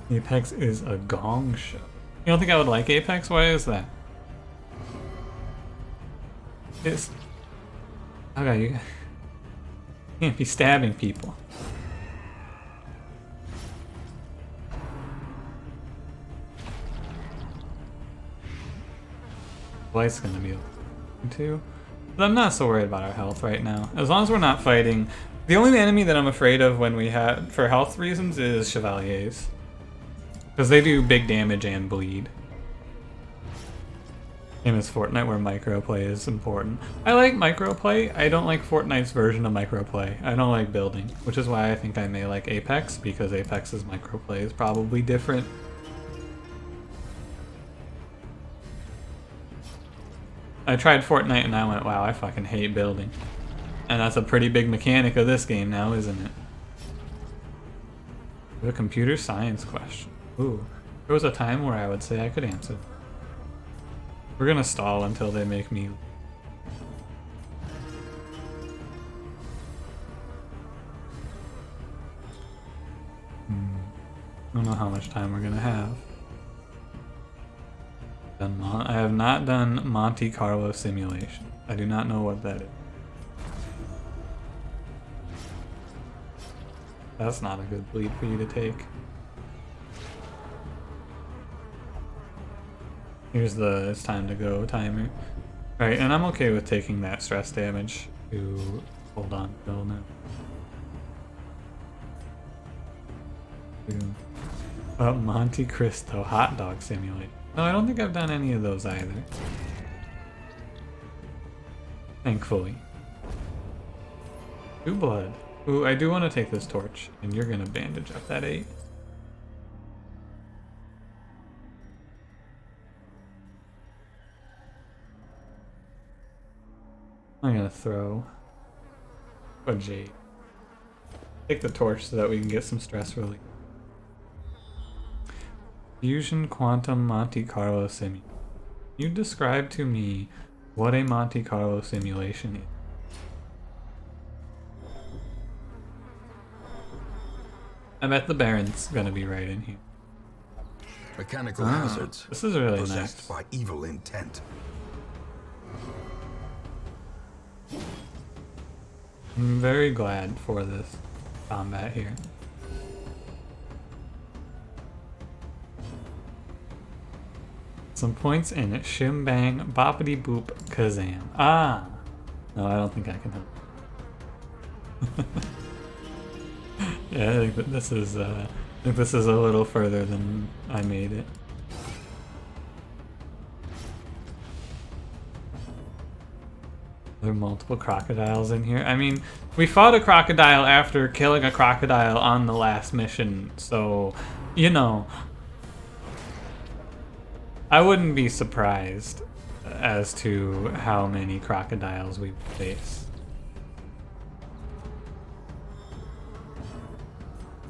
Apex is a gong show. You don't think I would like Apex? Why is that? It's... Okay, you can't be stabbing people. Light's gonna be too. But I'm not so worried about our health right now. As long as we're not fighting. The only enemy that I'm afraid of when we have, for health reasons, is Chevaliers. Because they do big damage and bleed. Same as Fortnite where microplay is important. I like microplay. I don't like Fortnite's version of microplay. I don't like building, which is why I think I may like Apex, because Apex's microplay is probably different. I tried Fortnite and I went, wow, I fucking hate building. And that's a pretty big mechanic of this game now, isn't it? The computer science question. Ooh, there was a time where I would say I could answer. We're gonna stall until they make me. I don't know how much time we're gonna have. I have not done Monte Carlo simulation. I do not know what that is. That's not a good bleed for you to take. Here's the it's time to go timer. Alright, and I'm okay with taking that stress damage to hold on till now. Monte Cristo hot dog simulator. No, I don't think I've done any of those either. Thankfully. 2 blood. Ooh, I do want to take this torch, and you're gonna bandage up that 8. I'm gonna throw a jade. Take the torch so that we can get some stress relief. Fusion Quantum Monte Carlo Simulation. You describe to me what a Monte Carlo simulation is. I bet the Baron's gonna be right in here. Mechanical hazards. This is really possessed nice. by evil intent. I'm very glad for this combat here. Some points in it. Shim bang, boppity boop, kazam. Ah! No, I don't think I can help. Yeah, I think that this is I think this is a little further than I made it. There are multiple crocodiles in here. I mean, we fought a crocodile after killing a crocodile on the last mission, so, you know, I wouldn't be surprised as to how many crocodiles we face.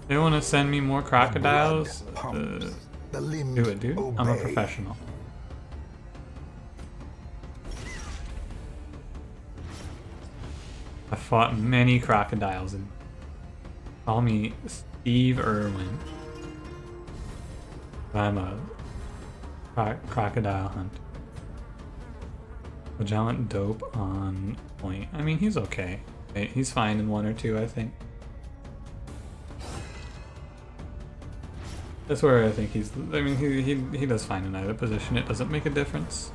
They want to send me more crocodiles? The limbs Do it, dude. I'm a obey. professional. I fought many crocodiles and call me Steve Irwin. I'm a crocodile hunter. Magellan dope on point. I mean, he's okay. He's fine in 1 or 2, I think. That's where I think he's. I mean, he does fine in either position. It doesn't make a difference.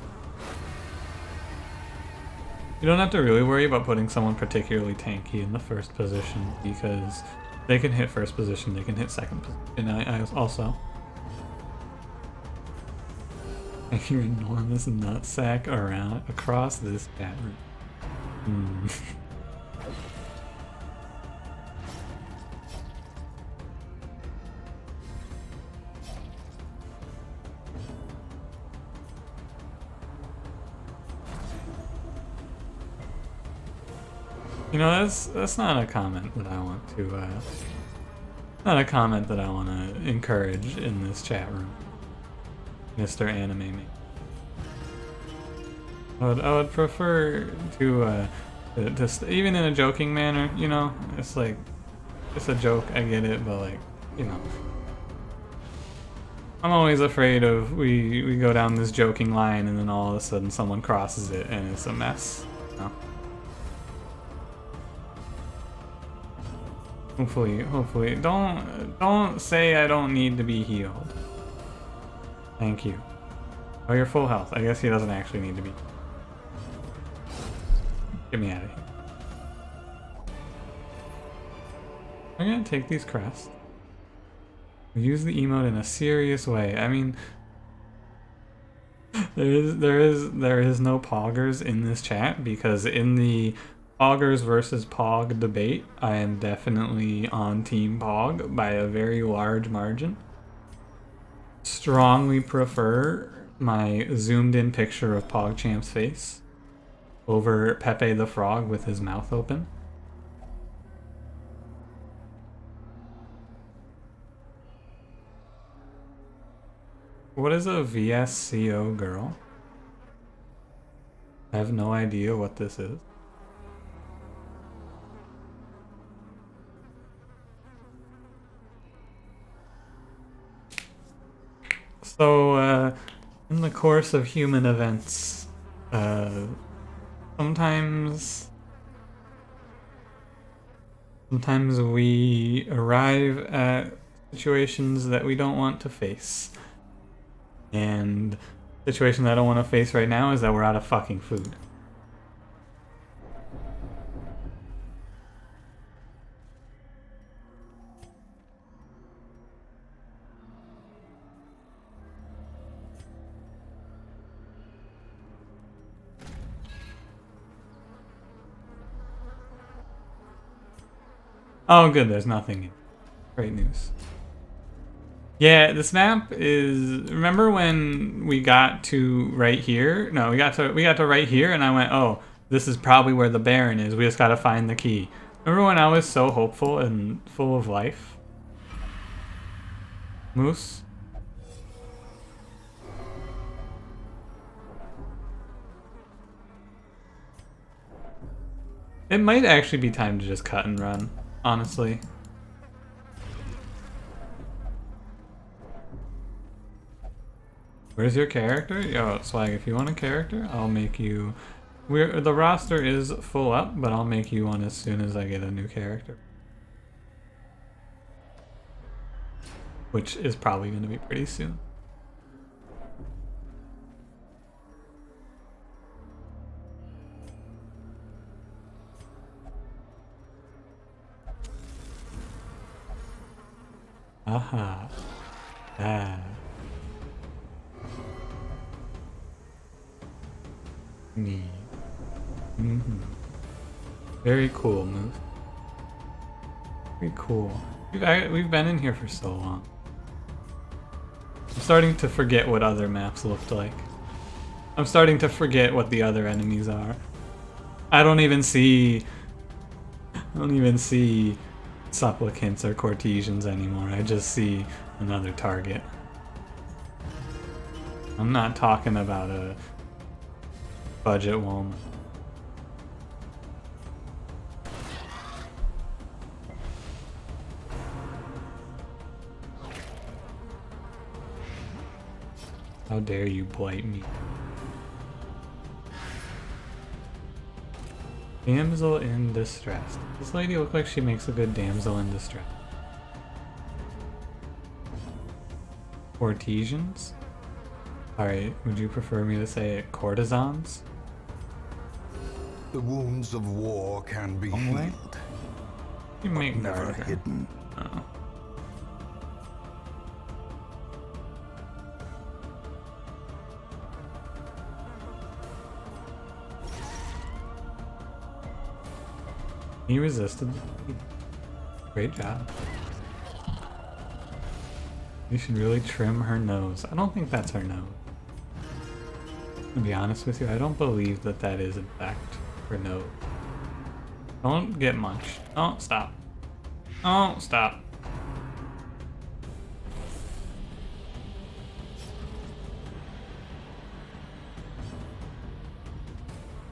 You don't have to really worry about putting someone particularly tanky in the first position because they can hit first position, they can hit second position. I also. Your enormous nutsack around across this chat room. You know, that's not a comment that I want to. Not a comment that I want to encourage in this chat room, Mr. Anime Me. I would prefer to just even in a joking manner. You know, it's like it's a joke. I get it, but like, you know, I'm always afraid of we go down this joking line and then all of a sudden someone crosses it and it's a mess. You know? Hopefully, don't say I don't need to be healed. Thank you. Oh, you're full health. I guess he doesn't actually need to be. Get me out of here. I'm gonna take these crests. Use the emote in a serious way. I mean, there is no poggers in this chat because in the Poggers versus Pog debate, I am definitely on Team Pog by a very large margin. Strongly prefer my zoomed in picture of PogChamp's face over Pepe the Frog with his mouth open. What is a VSCO girl? I have no idea what this is. So, in the course of human events, sometimes we arrive at situations that we don't want to face. And the situation that I don't want to face right now is that we're out of fucking food. Oh, good, there's nothing in it. Great news. Yeah, this map is. Remember when we got to right here? No, we got to right here, and I went, "Oh, this is probably where the Baron is. We just gotta find the key." Remember when I was so hopeful and full of life? Moose? It might actually be time to just cut and run, honestly. Where's your character? Yo, Swag, if you want a character, I'll make you... The roster is full up, but I'll make you one as soon as I get a new character. Which is probably going to be pretty soon. Aha. Ah. Neat. Very cool move. Very cool. We've been in here for so long. I'm starting to forget what other maps looked like. I'm starting to forget what the other enemies are. I don't even see supplicants or courtesians anymore. I just see another target. I'm not talking about a budget woman. How dare you blight me? Damsel in distress. This lady looks like she makes a good damsel in distress. Courtesians? Alright, would you prefer me to say courtesans? The wounds of war can be healed, You make never garter. hidden. Oh. He resisted. Great job. You should really trim her nose. I don't think that's her nose. To be honest with you, I don't believe that that is in fact her nose. Don't get munched. Oh, stop. Oh, stop.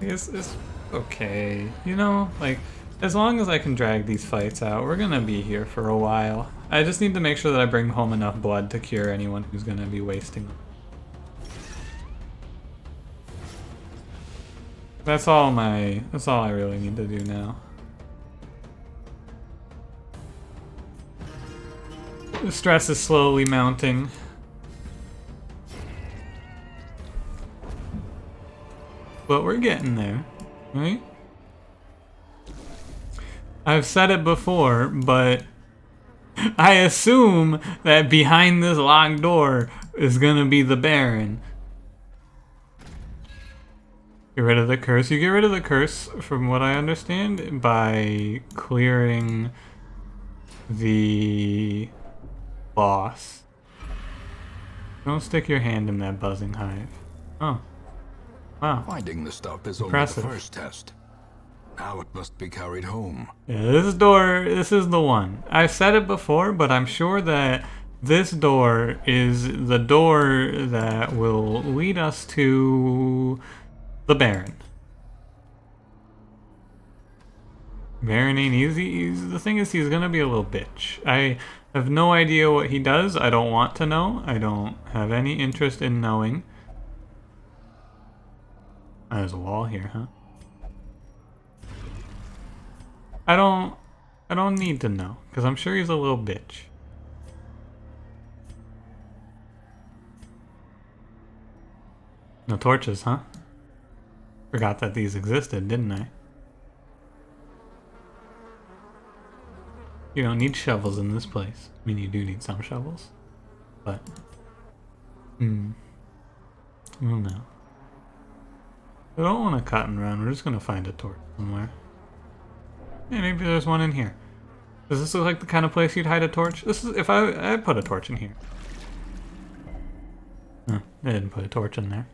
It's okay. You know, like, as long as I can drag these fights out, we're gonna be here for a while. I just need to make sure that I bring home enough blood to cure anyone who's gonna be wasting them. That's all I really need to do now. The stress is slowly mounting. But we're getting there, right? I've said it before, but I assume that behind this locked door is gonna be the Baron. Get rid of the curse. You get rid of the curse, from what I understand, by clearing the boss. Don't stick your hand in that buzzing hive. Oh. Wow. Finding the stuff is Impressive. only the first test. Now it must be carried home. Yeah, this is the one. I've said it before, but I'm sure that this door is the door that will lead us to the Baron. Baron ain't easy. The thing is, he's gonna be a little bitch. I have no idea what he does. I don't want to know. I don't have any interest in knowing. Oh, there's a wall here, huh? I don't need to know, because I'm sure he's a little bitch. No torches, huh? Forgot that these existed, didn't I? You don't need shovels in this place. I mean, you do need some shovels, but... I don't know. I don't want to cut and run. We're just going to find a torch somewhere. Yeah, maybe there's one in here. Does this look like the kind of place you'd hide a torch? This is if I put a torch in here. Huh, I didn't put a torch in there.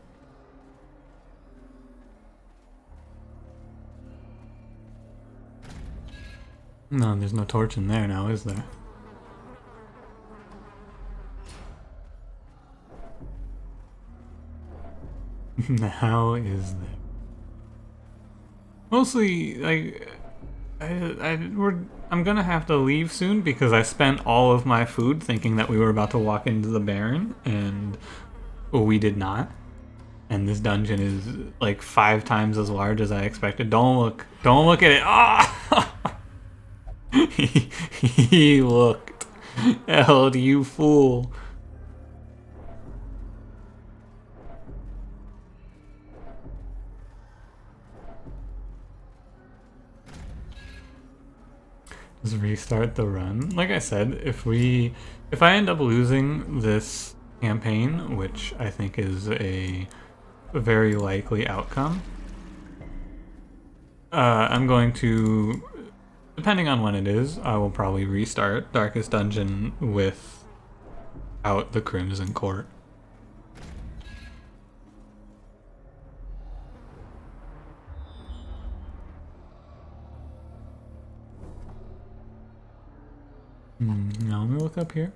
No, there's no torch in there now, is there? How is that? Mostly, like, I'm gonna have to leave soon because I spent all of my food thinking that we were about to walk into the Baron, and we did not. And this dungeon is like 5 times as large as I expected. Don't look at it. Ah! He looked. Held, you fool. Just restart the run. Like I said, if I end up losing this campaign, which I think is a very likely outcome, I'm going to, depending on when it is, I will probably restart Darkest Dungeon without the Crimson Court. Now let me look up here.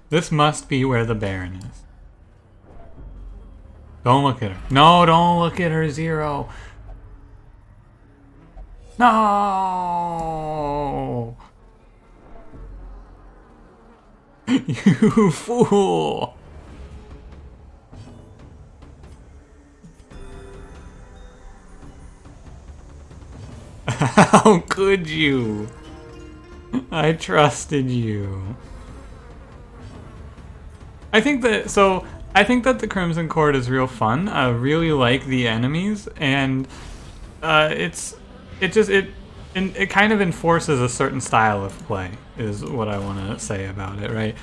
This must be where the Baron is. Don't look at her. No, don't look at her, Zero. No! You fool! How could you? I trusted you. I think that the Crimson Court is real fun. I really like the enemies, and it kind of enforces a certain style of play, is what I want to say about it, right?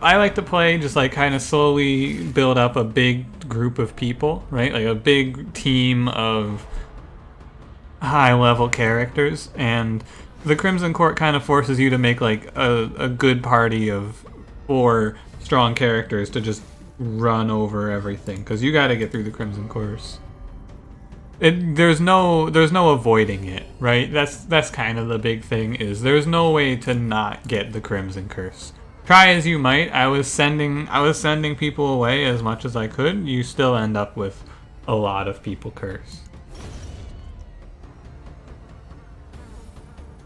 I like to play just like kind of slowly build up a big group of people, right? Like a big team of high-level characters, and the Crimson Court kind of forces you to make like a good party of 4 strong characters to just run over everything, because you got to get through the Crimson Course. There's no avoiding it, right? That's kind of the big thing, is there's no way to not get the Crimson Curse. Try as you might, I was sending people away as much as I could. You still end up with a lot of people cursed.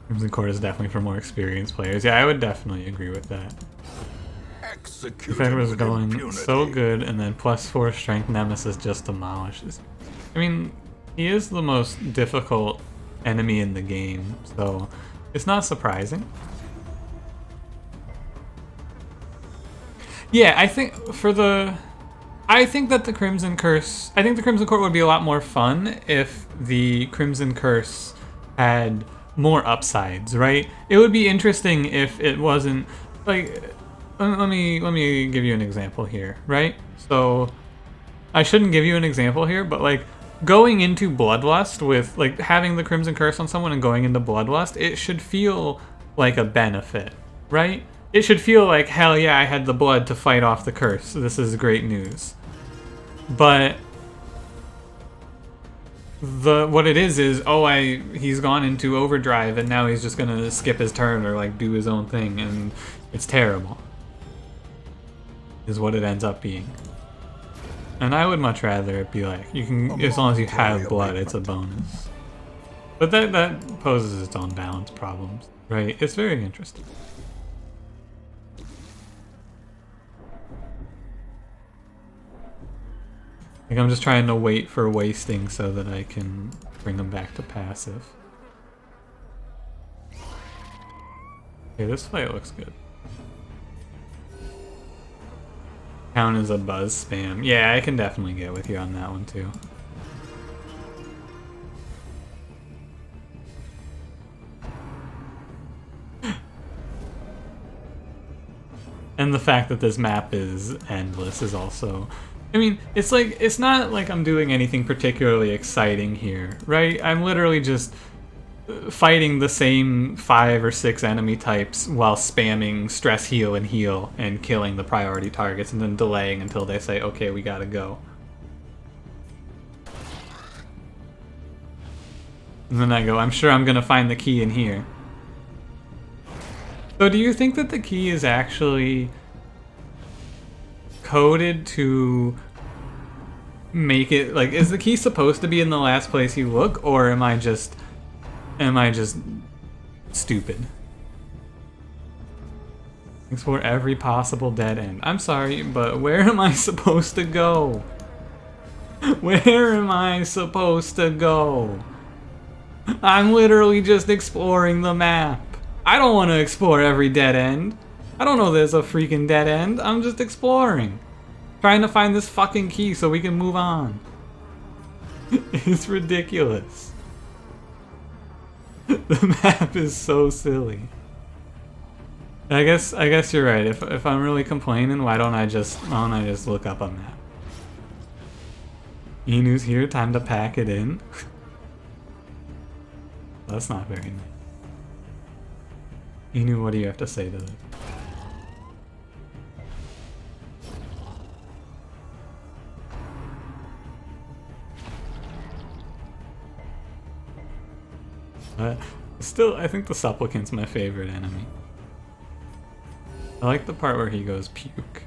Crimson Court is definitely for more experienced players. Yeah, I would definitely agree with that. If it was going so good, and then +4 strength Nemesis just demolishes. I mean, he is the most difficult enemy in the game, so it's not surprising. Yeah, I think that the Crimson Curse, I think the Crimson Court would be a lot more fun if the Crimson Curse had more upsides, right? It would be interesting if it wasn't like, let me give you an example here, right? So I shouldn't give you an example here, but like going into Bloodlust with like having the Crimson Curse on someone and going into Bloodlust, it should feel like a benefit, right? It should feel like, hell yeah, I had the blood to fight off the curse. This is great news. But what it is he's gone into overdrive, and now he's just gonna skip his turn or like do his own thing, and it's terrible, is what it ends up being. And I would much rather it be like, you can, as long as you have blood, it's a bonus. But that poses its own balance problems, right? It's very interesting. Like, I'm just trying to wait for wasting so that I can bring them back to passive. Okay, this fight looks good. Count as a buzz spam. Yeah, I can definitely get with you on that one too. And the fact that this map is endless is also... I mean, it's like, it's not like I'm doing anything particularly exciting here, right? I'm literally just fighting the same 5 or 6 enemy types while spamming stress heal and killing the priority targets, and then delaying until they say, okay, we gotta go. And then I go, I'm sure I'm gonna find the key in here. So do you think that the key is actually coded to make it, like, is the key supposed to be in the last place you look, or am I just stupid? Explore every possible dead end. I'm sorry, but where am I supposed to go? Where am I supposed to go? I'm literally just exploring the map. I don't want to explore every dead end. I don't know there's a freaking dead end. I'm just exploring. Trying to find this fucking key so we can move on. It's ridiculous. The map is so silly. I guess you're right. If I'm really complaining, why don't I just look up a map? Inu's here, time to pack it in. That's not very nice. Inu, what do you have to say to this? Still, I think the supplicant's my favorite enemy. I like the part where he goes puke.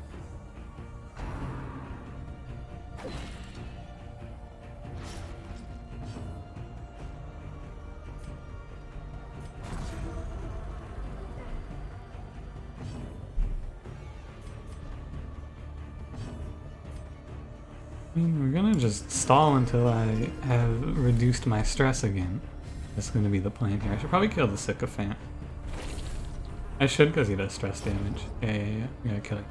We're gonna just stall until I have reduced my stress again. That's gonna be the plan here. I should probably kill the sycophant. I should, because he does stress damage. Yeah. We gotta kill it.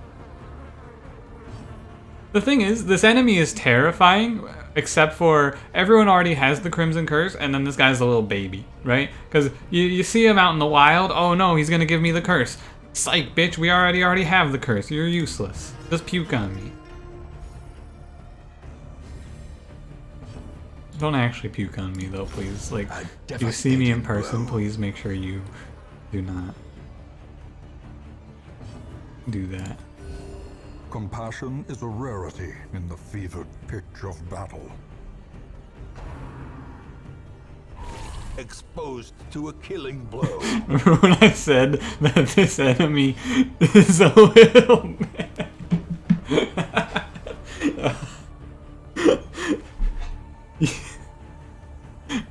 The thing is, this enemy is terrifying, except for everyone already has the Crimson Curse, and then this guy's a little baby, right? Because you see him out in the wild, oh no, he's gonna give me the curse. Psych, bitch, we already have the curse. You're useless. Just puke on me. Don't actually puke on me though, please. Like, if you see me in person, please make sure you do not do that. Compassion is a rarity in the fevered pitch of battle. Exposed to a killing blow. Remember when I said that this enemy is a little man?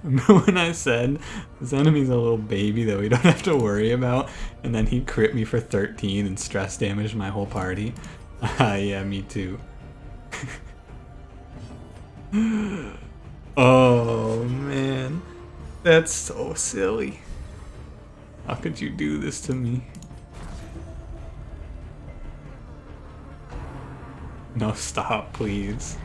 Remember when I said this enemy's a little baby that we don't have to worry about, and then he crit me for 13 and stress damaged my whole party? Yeah, me too. Oh man, that's so silly. How could you do this to me? No, stop, please.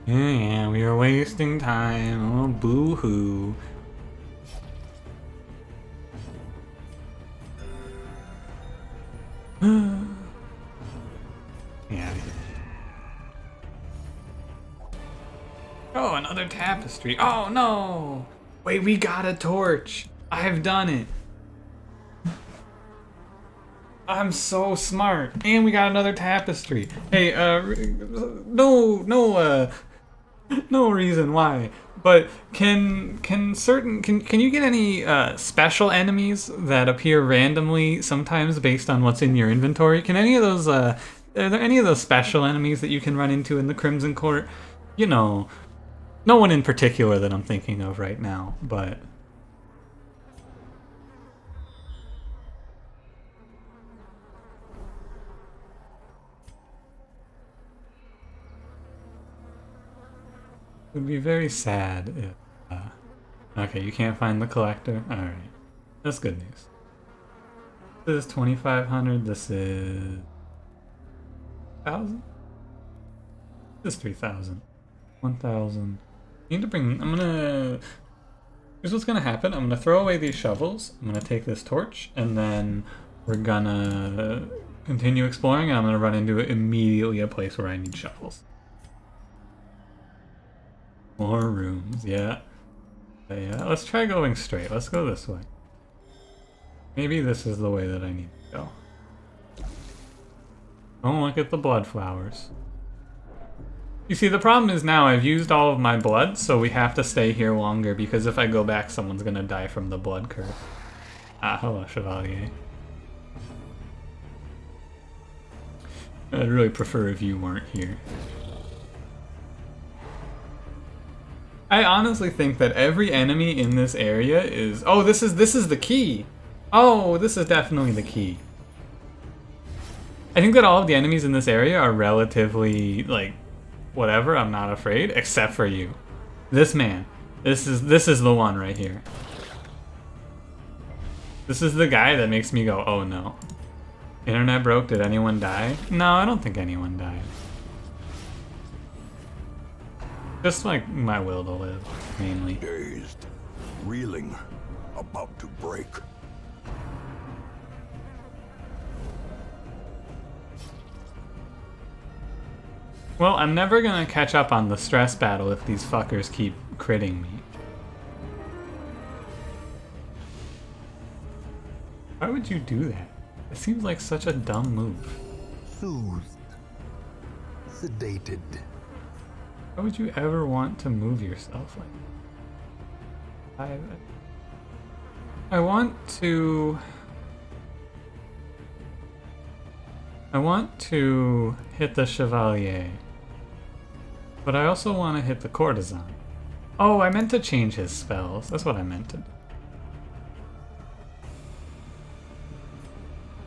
Yeah, we are wasting time. Oh, boo-hoo. Yeah. Oh, another tapestry. Oh, no! Wait, we got a torch. I've done it. I'm so smart. And we got another tapestry. Hey, no reason why. But can you get any special enemies that appear randomly sometimes based on what's in your inventory? Can any of those are there any of those special enemies that you can run into in the Crimson Court? You know, no one in particular that I'm thinking of right now, but it would be very sad if... okay, you can't find the collector? Alright. That's good news. This is 2,500, this is... 1,000? This is 3,000. 1,000. Need to bring... I'm gonna... Here's what's gonna happen. I'm gonna throw away these shovels. I'm gonna take this torch, and then we're gonna continue exploring, and I'm gonna run into immediately a place where I need shovels. More rooms, yeah. Yeah, let's try going straight. Let's go this way. Maybe this is the way that I need to go. Don't look at the blood flowers. You see, the problem is now I've used all of my blood, so we have to stay here longer, because if I go back, someone's gonna die from the blood curse. Ah, hello, Chevalier. I'd really prefer if you weren't here. I honestly think that every enemy in this area is... Oh, this is the key! Oh, this is definitely the key. I think that all of the enemies in this area are relatively, like, whatever, I'm not afraid, except for you. This man. This is the one right here. This is the guy that makes me go, oh no. Internet broke, did anyone die? No, I don't think anyone died. Just like my will to live, mainly. Dazed, reeling, about to break. Well, I'm never gonna catch up on the stress battle if these fuckers keep critting me. Why would you do that? It seems like such a dumb move. Soothed. Sedated. Why would you ever want to move yourself like that? I want to hit the Chevalier. But I also want to hit the Courtesan. Oh, I meant to change his spells. That's what I meant to do.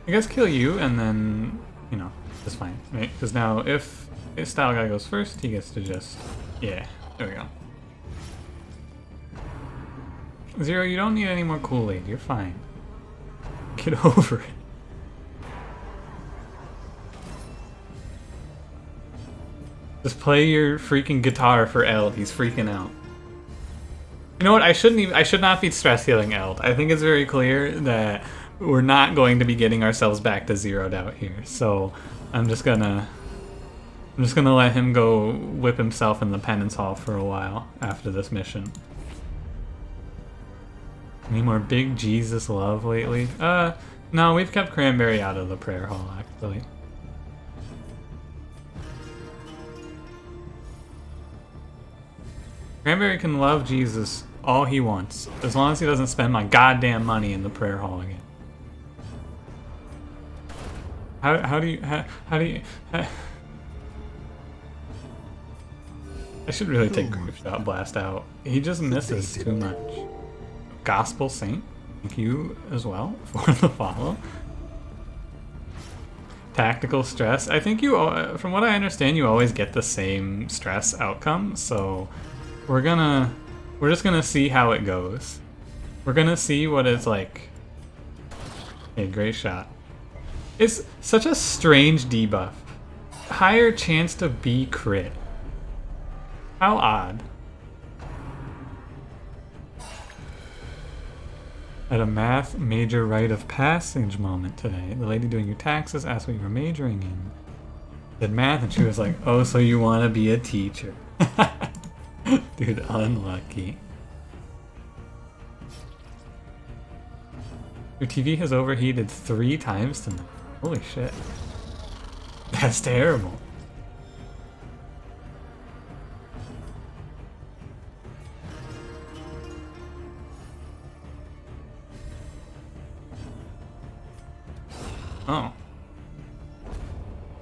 I guess kill you and then, you know, it's fine, right? Because now if Style Guy goes first, he gets to just, yeah, there we go. Zero, you don't need any more Kool-Aid, you're fine. Get over it. Just play your freaking guitar for Eld, he's freaking out. You know what, I should not be stress healing Eld. I think it's very clear that we're not going to be getting ourselves back to zeroed out here. So I'm just gonna let him go whip himself in the penance hall for a while after this mission. Any more big Jesus love lately? No, we've kept Cranberry out of the prayer hall actually. Cranberry can love Jesus all he wants, as long as he doesn't spend my goddamn money in the prayer hall again. How do you... I should really take Grave Shot Blast out. He just misses too much. Gospel Saint, thank you as well for the follow. Tactical Stress. I think you, from what I understand, you always get the same stress outcome, so we're just gonna see how it goes. We're gonna see what it's like. Hey, great shot. It's such a strange debuff. Higher chance to be crit. How odd. At a math major rite of passage moment today, the lady doing your taxes asked what you were majoring in. Did math, and she was like, oh, so you want to be a teacher. Dude, unlucky. Your TV has overheated 3 times tonight. Holy shit. That's terrible. Oh.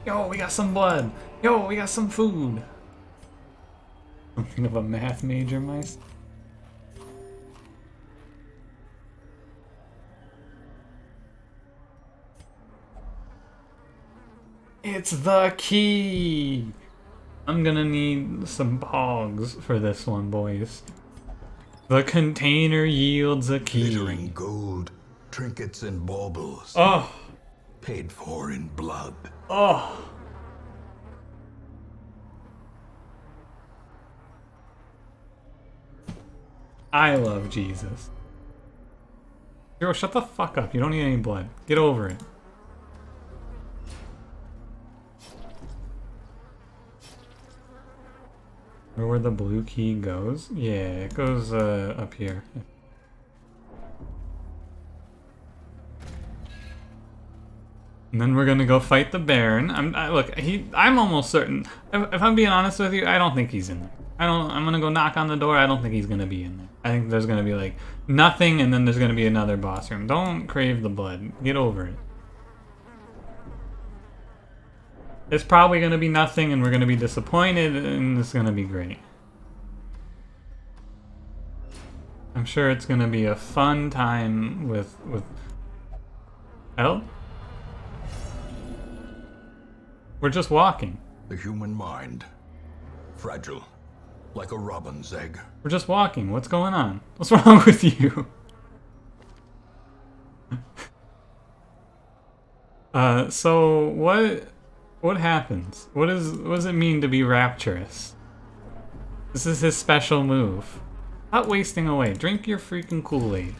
Yo, we got some blood. Yo, we got some food. Something of a math major, mice. It's the key! I'm gonna need some pogs for this one, boys. The container yields a key. Glittering gold, trinkets and baubles. Oh! Paid for in blood. Oh! I love Jesus. Hero, shut the fuck up. You don't need any blood. Get over it. Where the blue key goes? Yeah, it goes up here. And then we're gonna go fight the Baron. I'm almost certain. If I'm being honest with you, I don't think he's in there. I'm gonna go knock on the door. I don't think he's gonna be in there. I think there's gonna be like nothing, and then there's gonna be another boss room. Don't crave the blood. Get over it. It's probably gonna be nothing, and we're gonna be disappointed, and it's gonna be great. I'm sure it's gonna be a fun time with Hell? We're just walking. The human mind. Fragile. Like a robin's egg. We're just walking. What's going on? What's wrong with you? So what happens? What does it mean to be rapturous? This is his special move. Not wasting away. Drink your freaking Kool-Aid.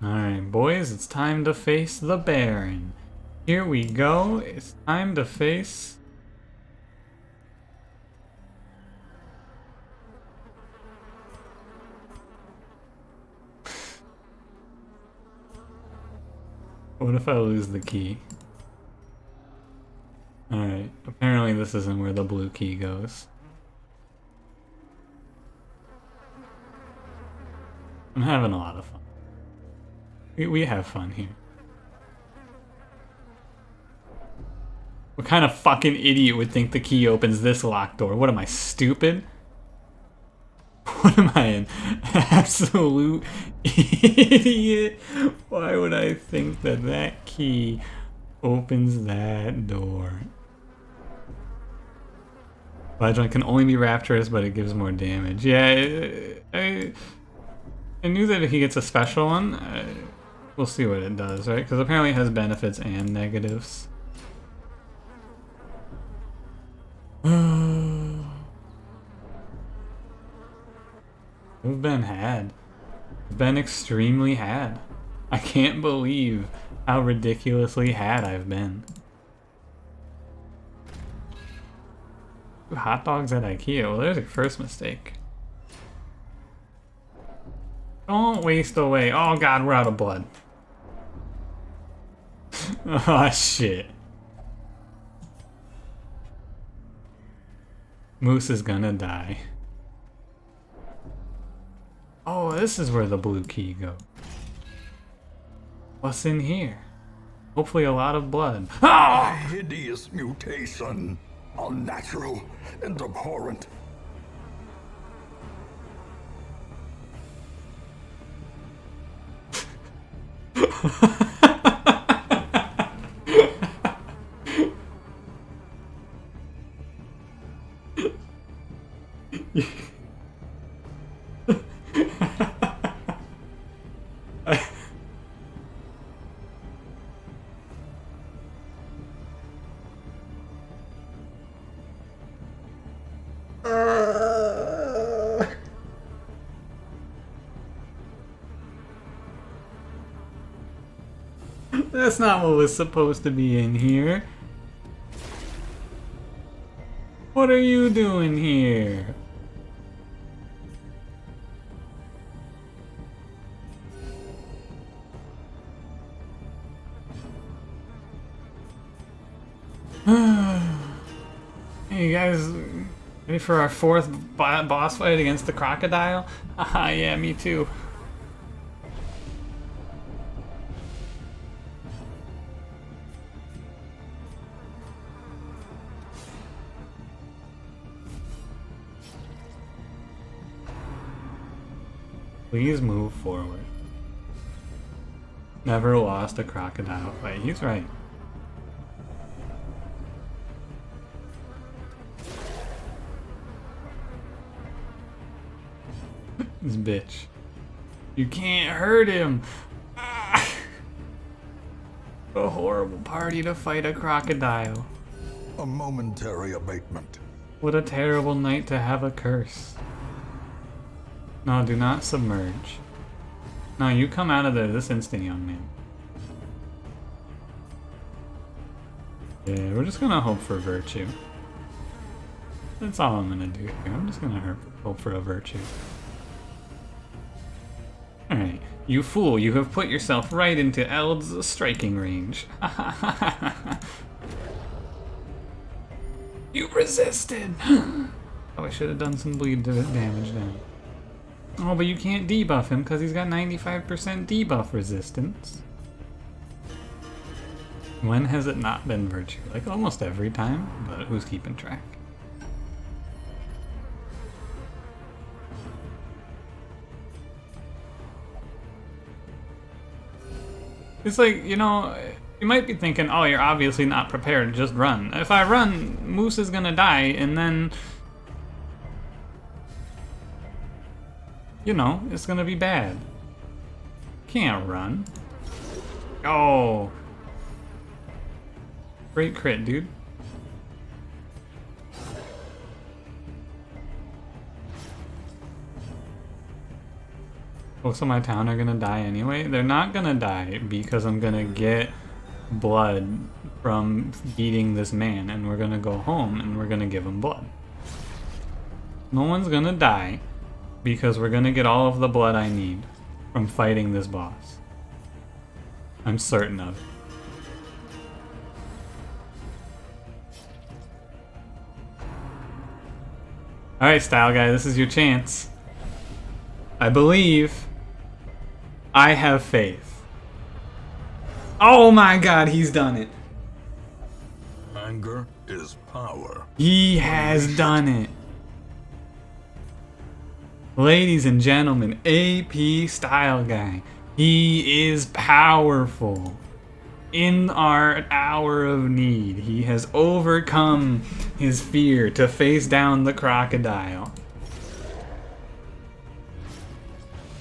Alright, boys, it's time to face the Baron. Here we go. It's time to face... What if I lose the key? Alright, apparently this isn't where the blue key goes. I'm having a lot of fun. We have fun here. What kind of fucking idiot would think the key opens this locked door? What am I, stupid? What am I, an absolute idiot? Why would I think that that key opens that door? Vagina can only be rapturous, but it gives more damage. Yeah, I knew that if he gets a special one, we'll see what it does, right? Because apparently it has benefits and negatives. I've been had. I've been extremely had. I can't believe how ridiculously had I've been. Ooh, hot dogs at IKEA. Well, there's your first mistake. Don't waste away. Oh god, we're out of blood. Oh shit. Moose is gonna die. Oh, this is where the blue key goes. What's in here? Hopefully a lot of blood. A hideous mutation. Unnatural and abhorrent. That's not what was supposed to be in here. What are you doing here? Hey, you guys ready for our fourth boss fight against the crocodile? Haha, yeah, me too. Please move forward. Never lost a crocodile fight. He's right. This bitch. You can't hurt him! Ah! A horrible party to fight a crocodile. A momentary abatement. What a terrible night to have a curse. No, do not submerge. No, you come out of there this instant, young man. Yeah, we're just gonna hope for virtue. That's all I'm gonna do here. I'm just gonna hope for a virtue. Alright, you fool, you have put yourself right into Eld's striking range. You resisted! Oh, I should have done some bleed damage now. Oh, but you can't debuff him because he's got 95% debuff resistance. When has it not been virtue? Like almost every time, but who's keeping track? It's like, you know, you might be thinking, oh, you're obviously not prepared, just run. If I run, Moose is gonna die, and then, you know, it's gonna be bad. Can't run. Oh. Great crit, dude. Most of my town are gonna die anyway. They're not gonna die because I'm gonna get blood from beating this man, and we're gonna go home and we're gonna give him blood. No one's gonna die because we're gonna get all of the blood I need from fighting this boss. I'm certain of it. Alright, Style Guy, this is your chance. I believe. I have faith. Oh my god, he's done it. Anger is power. He has done it. Ladies and gentlemen, AP Style Guy. He is powerful. In our hour of need, he has overcome his fear to face down the crocodile.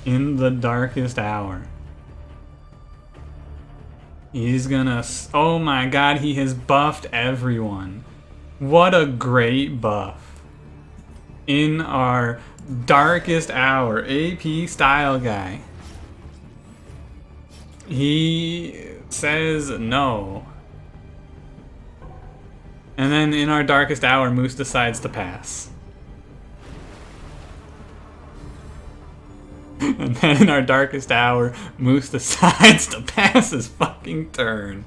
In the darkest hour. He's gonna... Oh my god, he has buffed everyone. What a great buff. In our darkest hour, AP Style Guy. He says no. And then in our darkest hour, Moose decides to pass. And then in our darkest hour, Moose decides to pass his fucking turn.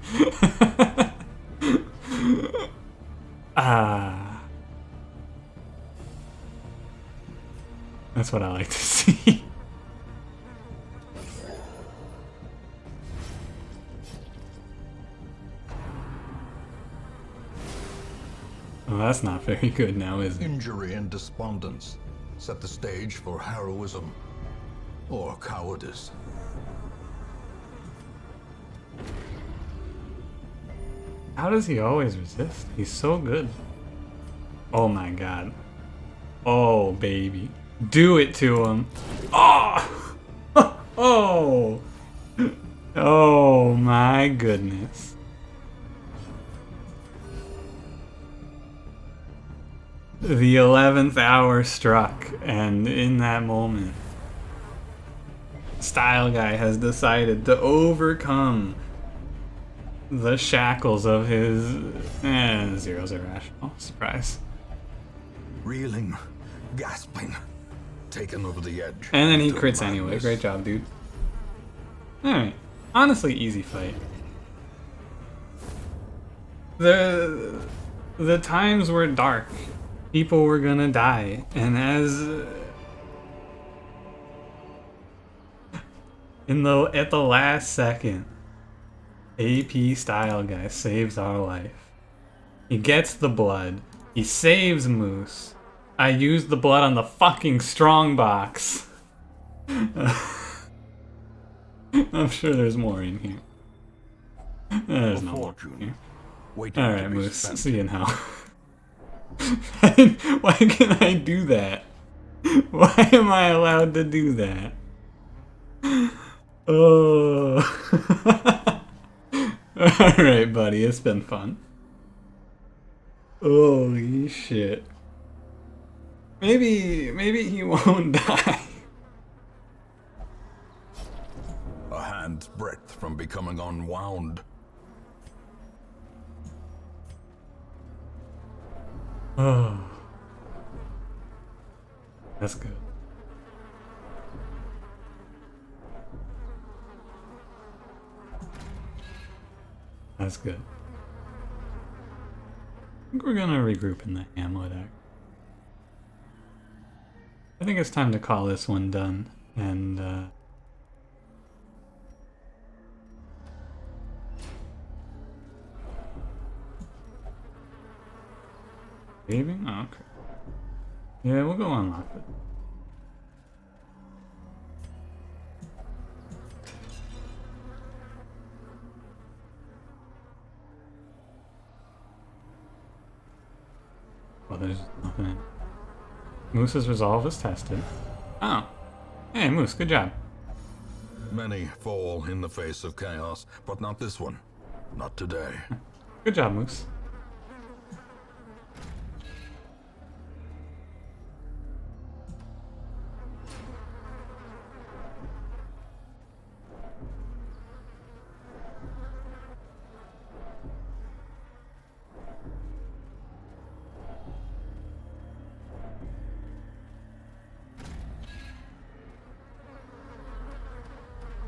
That's what I like to see. Well, that's not very good now, is it? Injury and despondence set the stage for heroism or cowardice. How does he always resist? He's so good. Oh my god. Oh, baby. Do it to him. Oh! Oh! Oh my goodness. The 11th hour struck, and in that moment, Style Guy has decided to overcome the shackles of his... Zero's irrational. Surprise. Reeling, gasping, taken over the edge. And then he crits anyway. Great job, dude. Alright. Honestly, easy fight. The times were dark. People were gonna die. And as... at the last second, AP Style Guy saves our life. He gets the blood. He saves Moose. I used the blood on the fucking strong box. I'm sure there's more in here. There's no more in here. Alright, Moose. See you now. Why can I do that? Why am I allowed to do that? Oh. Alright, buddy. It's been fun. Holy shit. Maybe he won't die. A hand's breadth from becoming unwound. Oh. That's good. That's good. I think we're gonna regroup in the Hamlet act. I think it's time to call this one done, and Saving? Oh, okay. Yeah, we'll go unlock it. Well, there's nothing in. Moose's resolve is tested. Oh. Hey, Moose, good job. Many fall in the face of chaos, but not this one. Not today. Good job, Moose.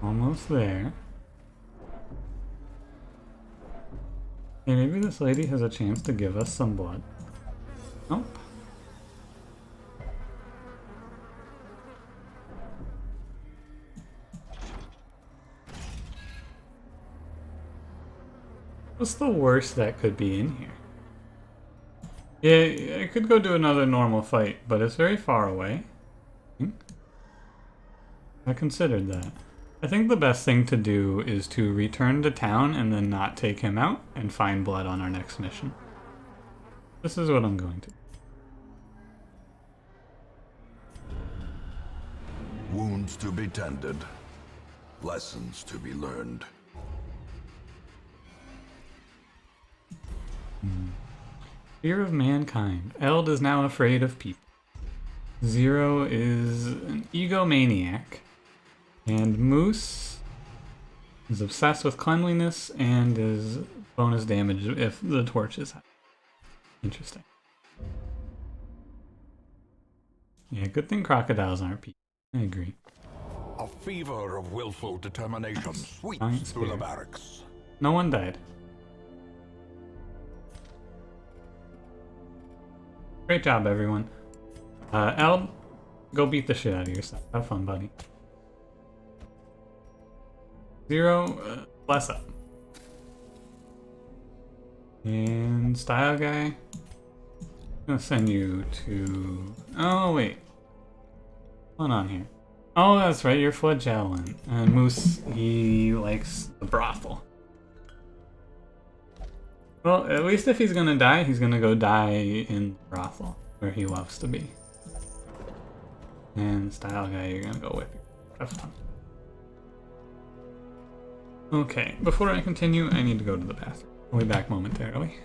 Almost there. Hey, maybe this lady has a chance to give us some blood. Nope. What's the worst that could be in here? Yeah, I could go do another normal fight, but it's very far away. I considered that. I think the best thing to do is to return to town and then not take him out and find blood on our next mission. This is what I'm going to do. Wounds to be tended. Lessons to be learned. Fear of mankind. Eld is now afraid of people. Zero is an egomaniac. And Moose is obsessed with cleanliness and is bonus damage if the torch is high. Interesting. Yeah, good thing crocodiles aren't people. I agree. A fever of willful determination sweeps Giant through the spear. barracks. No one died. Great job, everyone. Eld, go beat the shit out of yourself. Have fun, buddy. Zero, bless up. And Style Guy, I'm gonna send you to... Oh, wait. What's going on here? Oh, that's right, you're Flagellin. And Moose, he likes the brothel. Well, at least if he's gonna die, he's gonna go die in the brothel, where he loves to be. And Style Guy, you're gonna go with you. Have fun. Okay, before I continue, I need to go to the bathroom. I'll be back momentarily.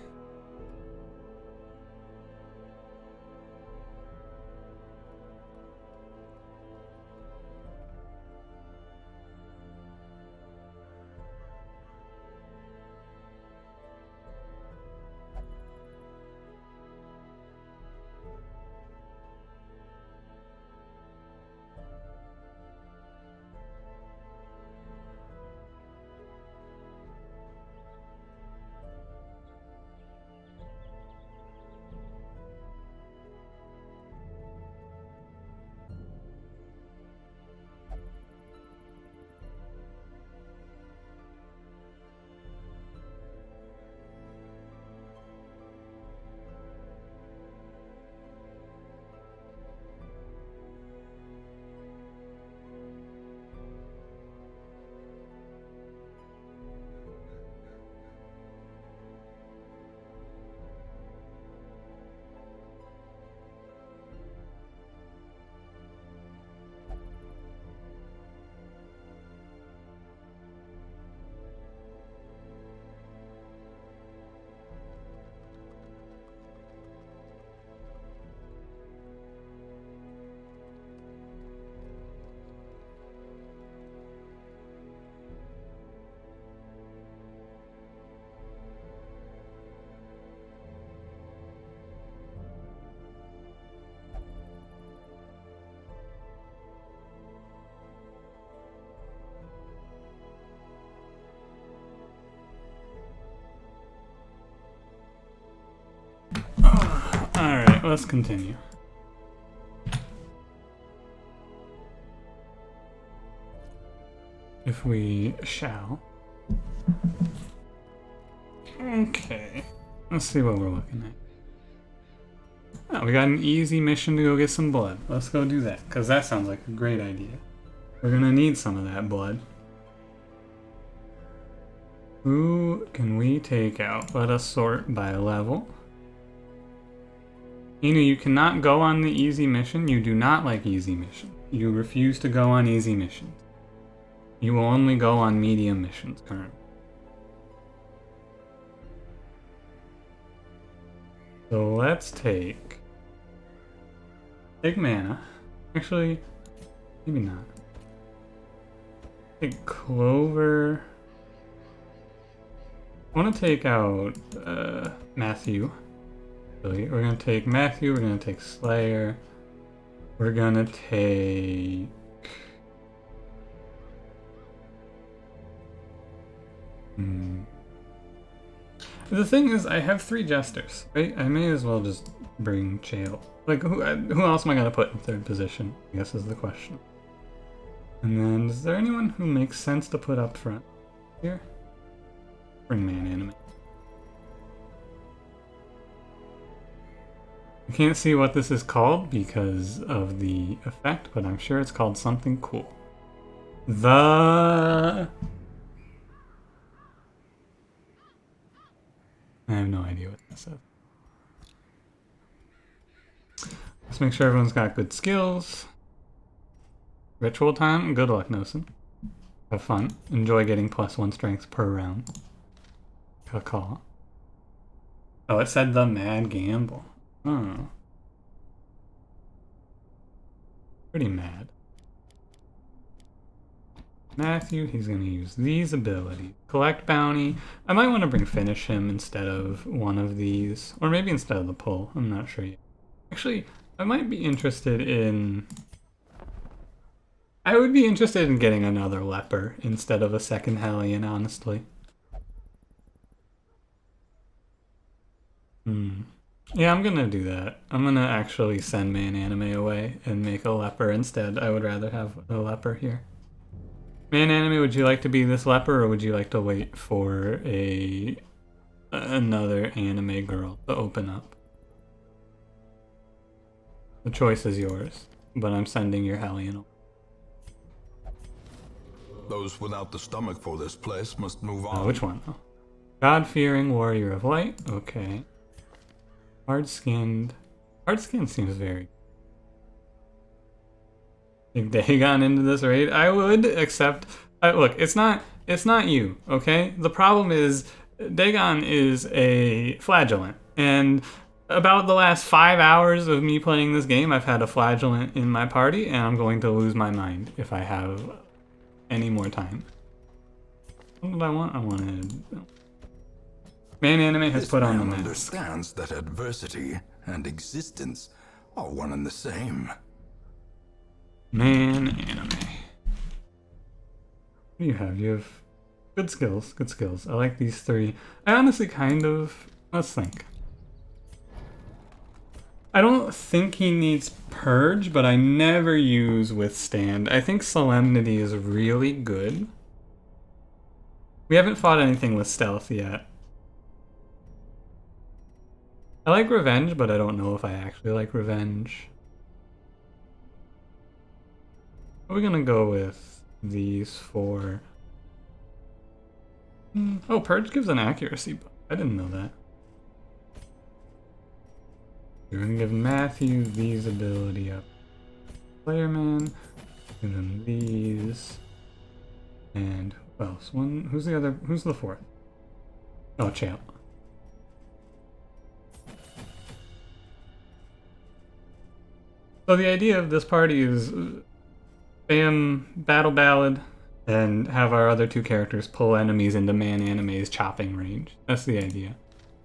Alright, let's continue. If we shall. Okay. Let's see what we're looking at. Oh, we got an easy mission to go get some blood. Let's go do that, because that sounds like a great idea. We're gonna need some of that blood. Who can we take out? Let us sort by level. Inu, you cannot go on the easy mission. You do not like easy missions. You refuse to go on easy missions. You will only go on medium missions currently. So let's take mana. Actually, maybe not. Take Clover. I want to take out Matthew. We're going to take Matthew, we're going to take Slayer. We're going to take... The thing is, I have 3 Jesters, right? I may as well just bring Chael. Like, who else am I going to put in 3rd position, I guess is the question. And then, is there anyone who makes sense to put up front here? Bring Man Anime. I can't see what this is called because of the effect, but I'm sure it's called something cool. I have no idea what this is. Let's make sure everyone's got good skills. Ritual time, good luck, Nosen. Have fun. Enjoy getting +1 strength per round. Caw. Oh, it said the Mad Gamble. Oh. Pretty mad. Matthew, he's going to use these abilities. Collect bounty. I might want to bring finish him instead of one of these. Or maybe instead of the pull. I'm not sure yet. Actually, I might be interested in... I would be interested in getting another leper instead of a second Hellion, honestly. Yeah, I'm gonna do that. I'm gonna actually send Man Anime away and make a leper instead. I would rather have a leper here. Man Anime, would you like to be this leper, or would you like to wait for another anime girl to open up? The choice is yours, but I'm sending your Hellion. Those without the stomach for this place must move on. Oh, which one? Oh. God-fearing warrior of light. Okay. Hard-skinned. Hard-skinned seems very... If Dagon into this raid, I would, except... look, it's not you, okay? The problem is, Dagon is a flagellant, and about the last 5 hours of me playing this game, I've had a flagellant in my party, and I'm going to lose my mind if I have any more time. What did I want? I wanted... Man Anime has put on the mask. Understands that adversity and existence are one and the same. Man Anime. What do you have? You have good skills. Good skills. I like these 3. I honestly kind of... Let's think. I don't think he needs Purge, but I never use Withstand. I think Solemnity is really good. We haven't fought anything with Stealth yet. I like Revenge, but I don't know if I actually like Revenge. We're gonna go with these 4. Oh, Purge gives an accuracy buff. I didn't know that. We're gonna give Matthew these ability up. Playerman, give him these. And who else? Who's the other? Who's the 4th? Oh, Chael. So the idea of this party is spam Battle Ballad and have our other 2 characters pull enemies into Man Anime's chopping range. That's the idea.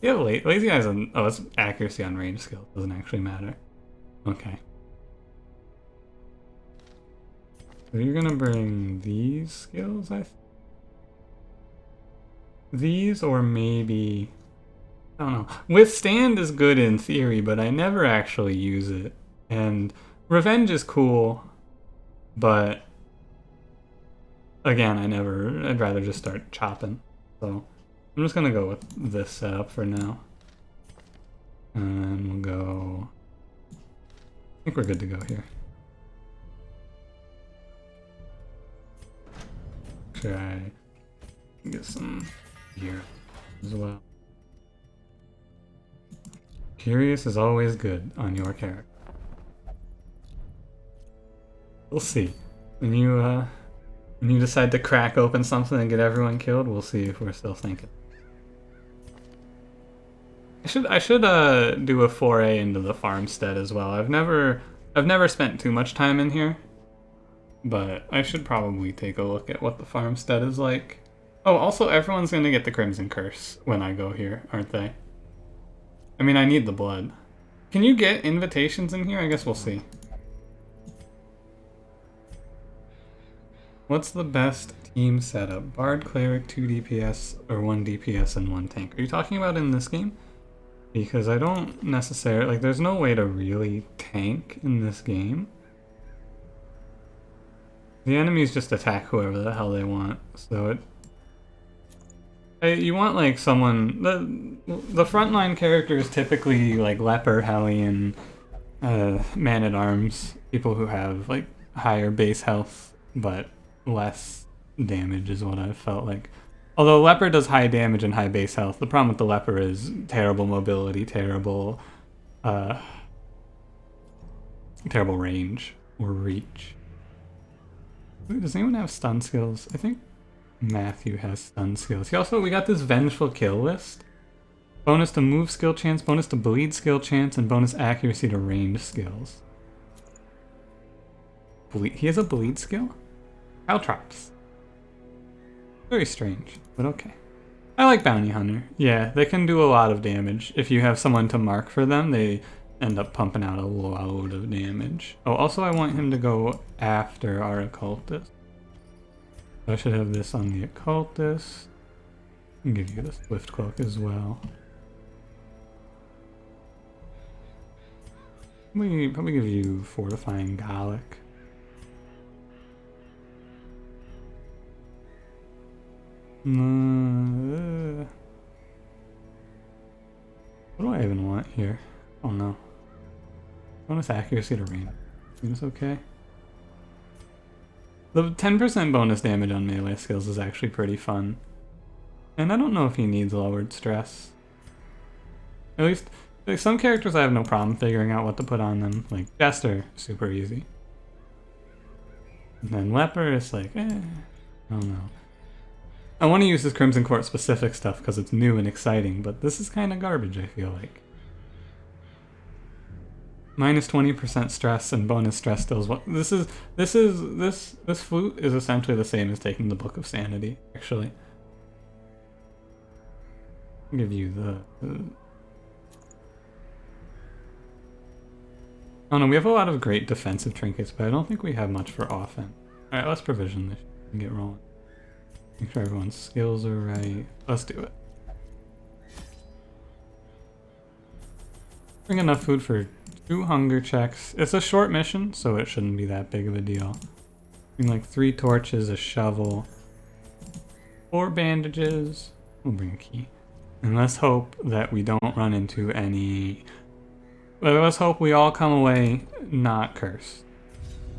Yeah, Lazy Eye's it's accuracy on range skill. Doesn't actually matter. Okay. So you're gonna bring these skills, I think? These, or maybe... I don't know. Withstand is good in theory, but I never actually use it. And Revenge is cool, but again, I'd rather just start chopping. So I'm just gonna go with this setup for now. And we'll go think we're good to go here. Should I get some gear as well? Curious is always good on your character. We'll see. When you decide to crack open something and get everyone killed, we'll see if we're still thinking. I should do a foray into the farmstead as well. I've never spent too much time in here, but I should probably take a look at what the farmstead is like. Oh, also everyone's gonna get the Crimson Curse when I go here, aren't they? I mean, I need the blood. Can you get invitations in here? I guess we'll see. What's the best team setup? Bard, Cleric, 2 DPS, or 1 DPS and 1 tank? Are you talking about in this game? Because I don't necessarily... like, there's no way to really tank in this game. The enemies just attack whoever the hell they want, so it... you want, like, someone... The frontline character is typically, like, Leper, Hellion, Man-at-Arms, people who have, like, higher base health, but less damage is what I've felt like. Although Leper does high damage and high base health, the problem with the Leper is terrible mobility, terrible range or reach. Does anyone have stun skills? I think Matthew has stun skills. We got this Vengeful Kill list. Bonus to move skill chance, bonus to bleed skill chance, and bonus accuracy to range skills. He has a bleed skill? Caltrops. Very strange, but okay. I like Bounty Hunter. Yeah, they can do a lot of damage. If you have someone to mark for them, they end up pumping out a load of damage. Oh, also I want him to go after our Occultist. So I should have this on the Occultist. I can give you the Swift Cloak as well. Probably give you Fortifying Gallic. What do I even want here? Oh no. Bonus accuracy to range. Seems okay. The 10% bonus damage on melee skills is actually pretty fun. And I don't know if he needs lowered stress. At least, like, some characters I have no problem figuring out what to put on them. Like Jester, super easy. And then Leper is like, I don't know. I want to use this Crimson Court specific stuff because it's new and exciting, but this is kind of garbage, I feel like. Minus 20% stress and bonus stress still is what this flute is essentially the same as taking the Book of Sanity, actually. I'll give you the oh no, we have a lot of great defensive trinkets, but I don't think we have much for offense. Alright, let's provision this and get rolling. Make sure everyone's skills are right. Let's do it. Bring enough food for 2 hunger checks. It's a short mission, so it shouldn't be that big of a deal. Bring like 3 torches, a shovel, 4 bandages. We'll bring a key. And let's hope that we don't run into any... Let's hope we all come away not cursed.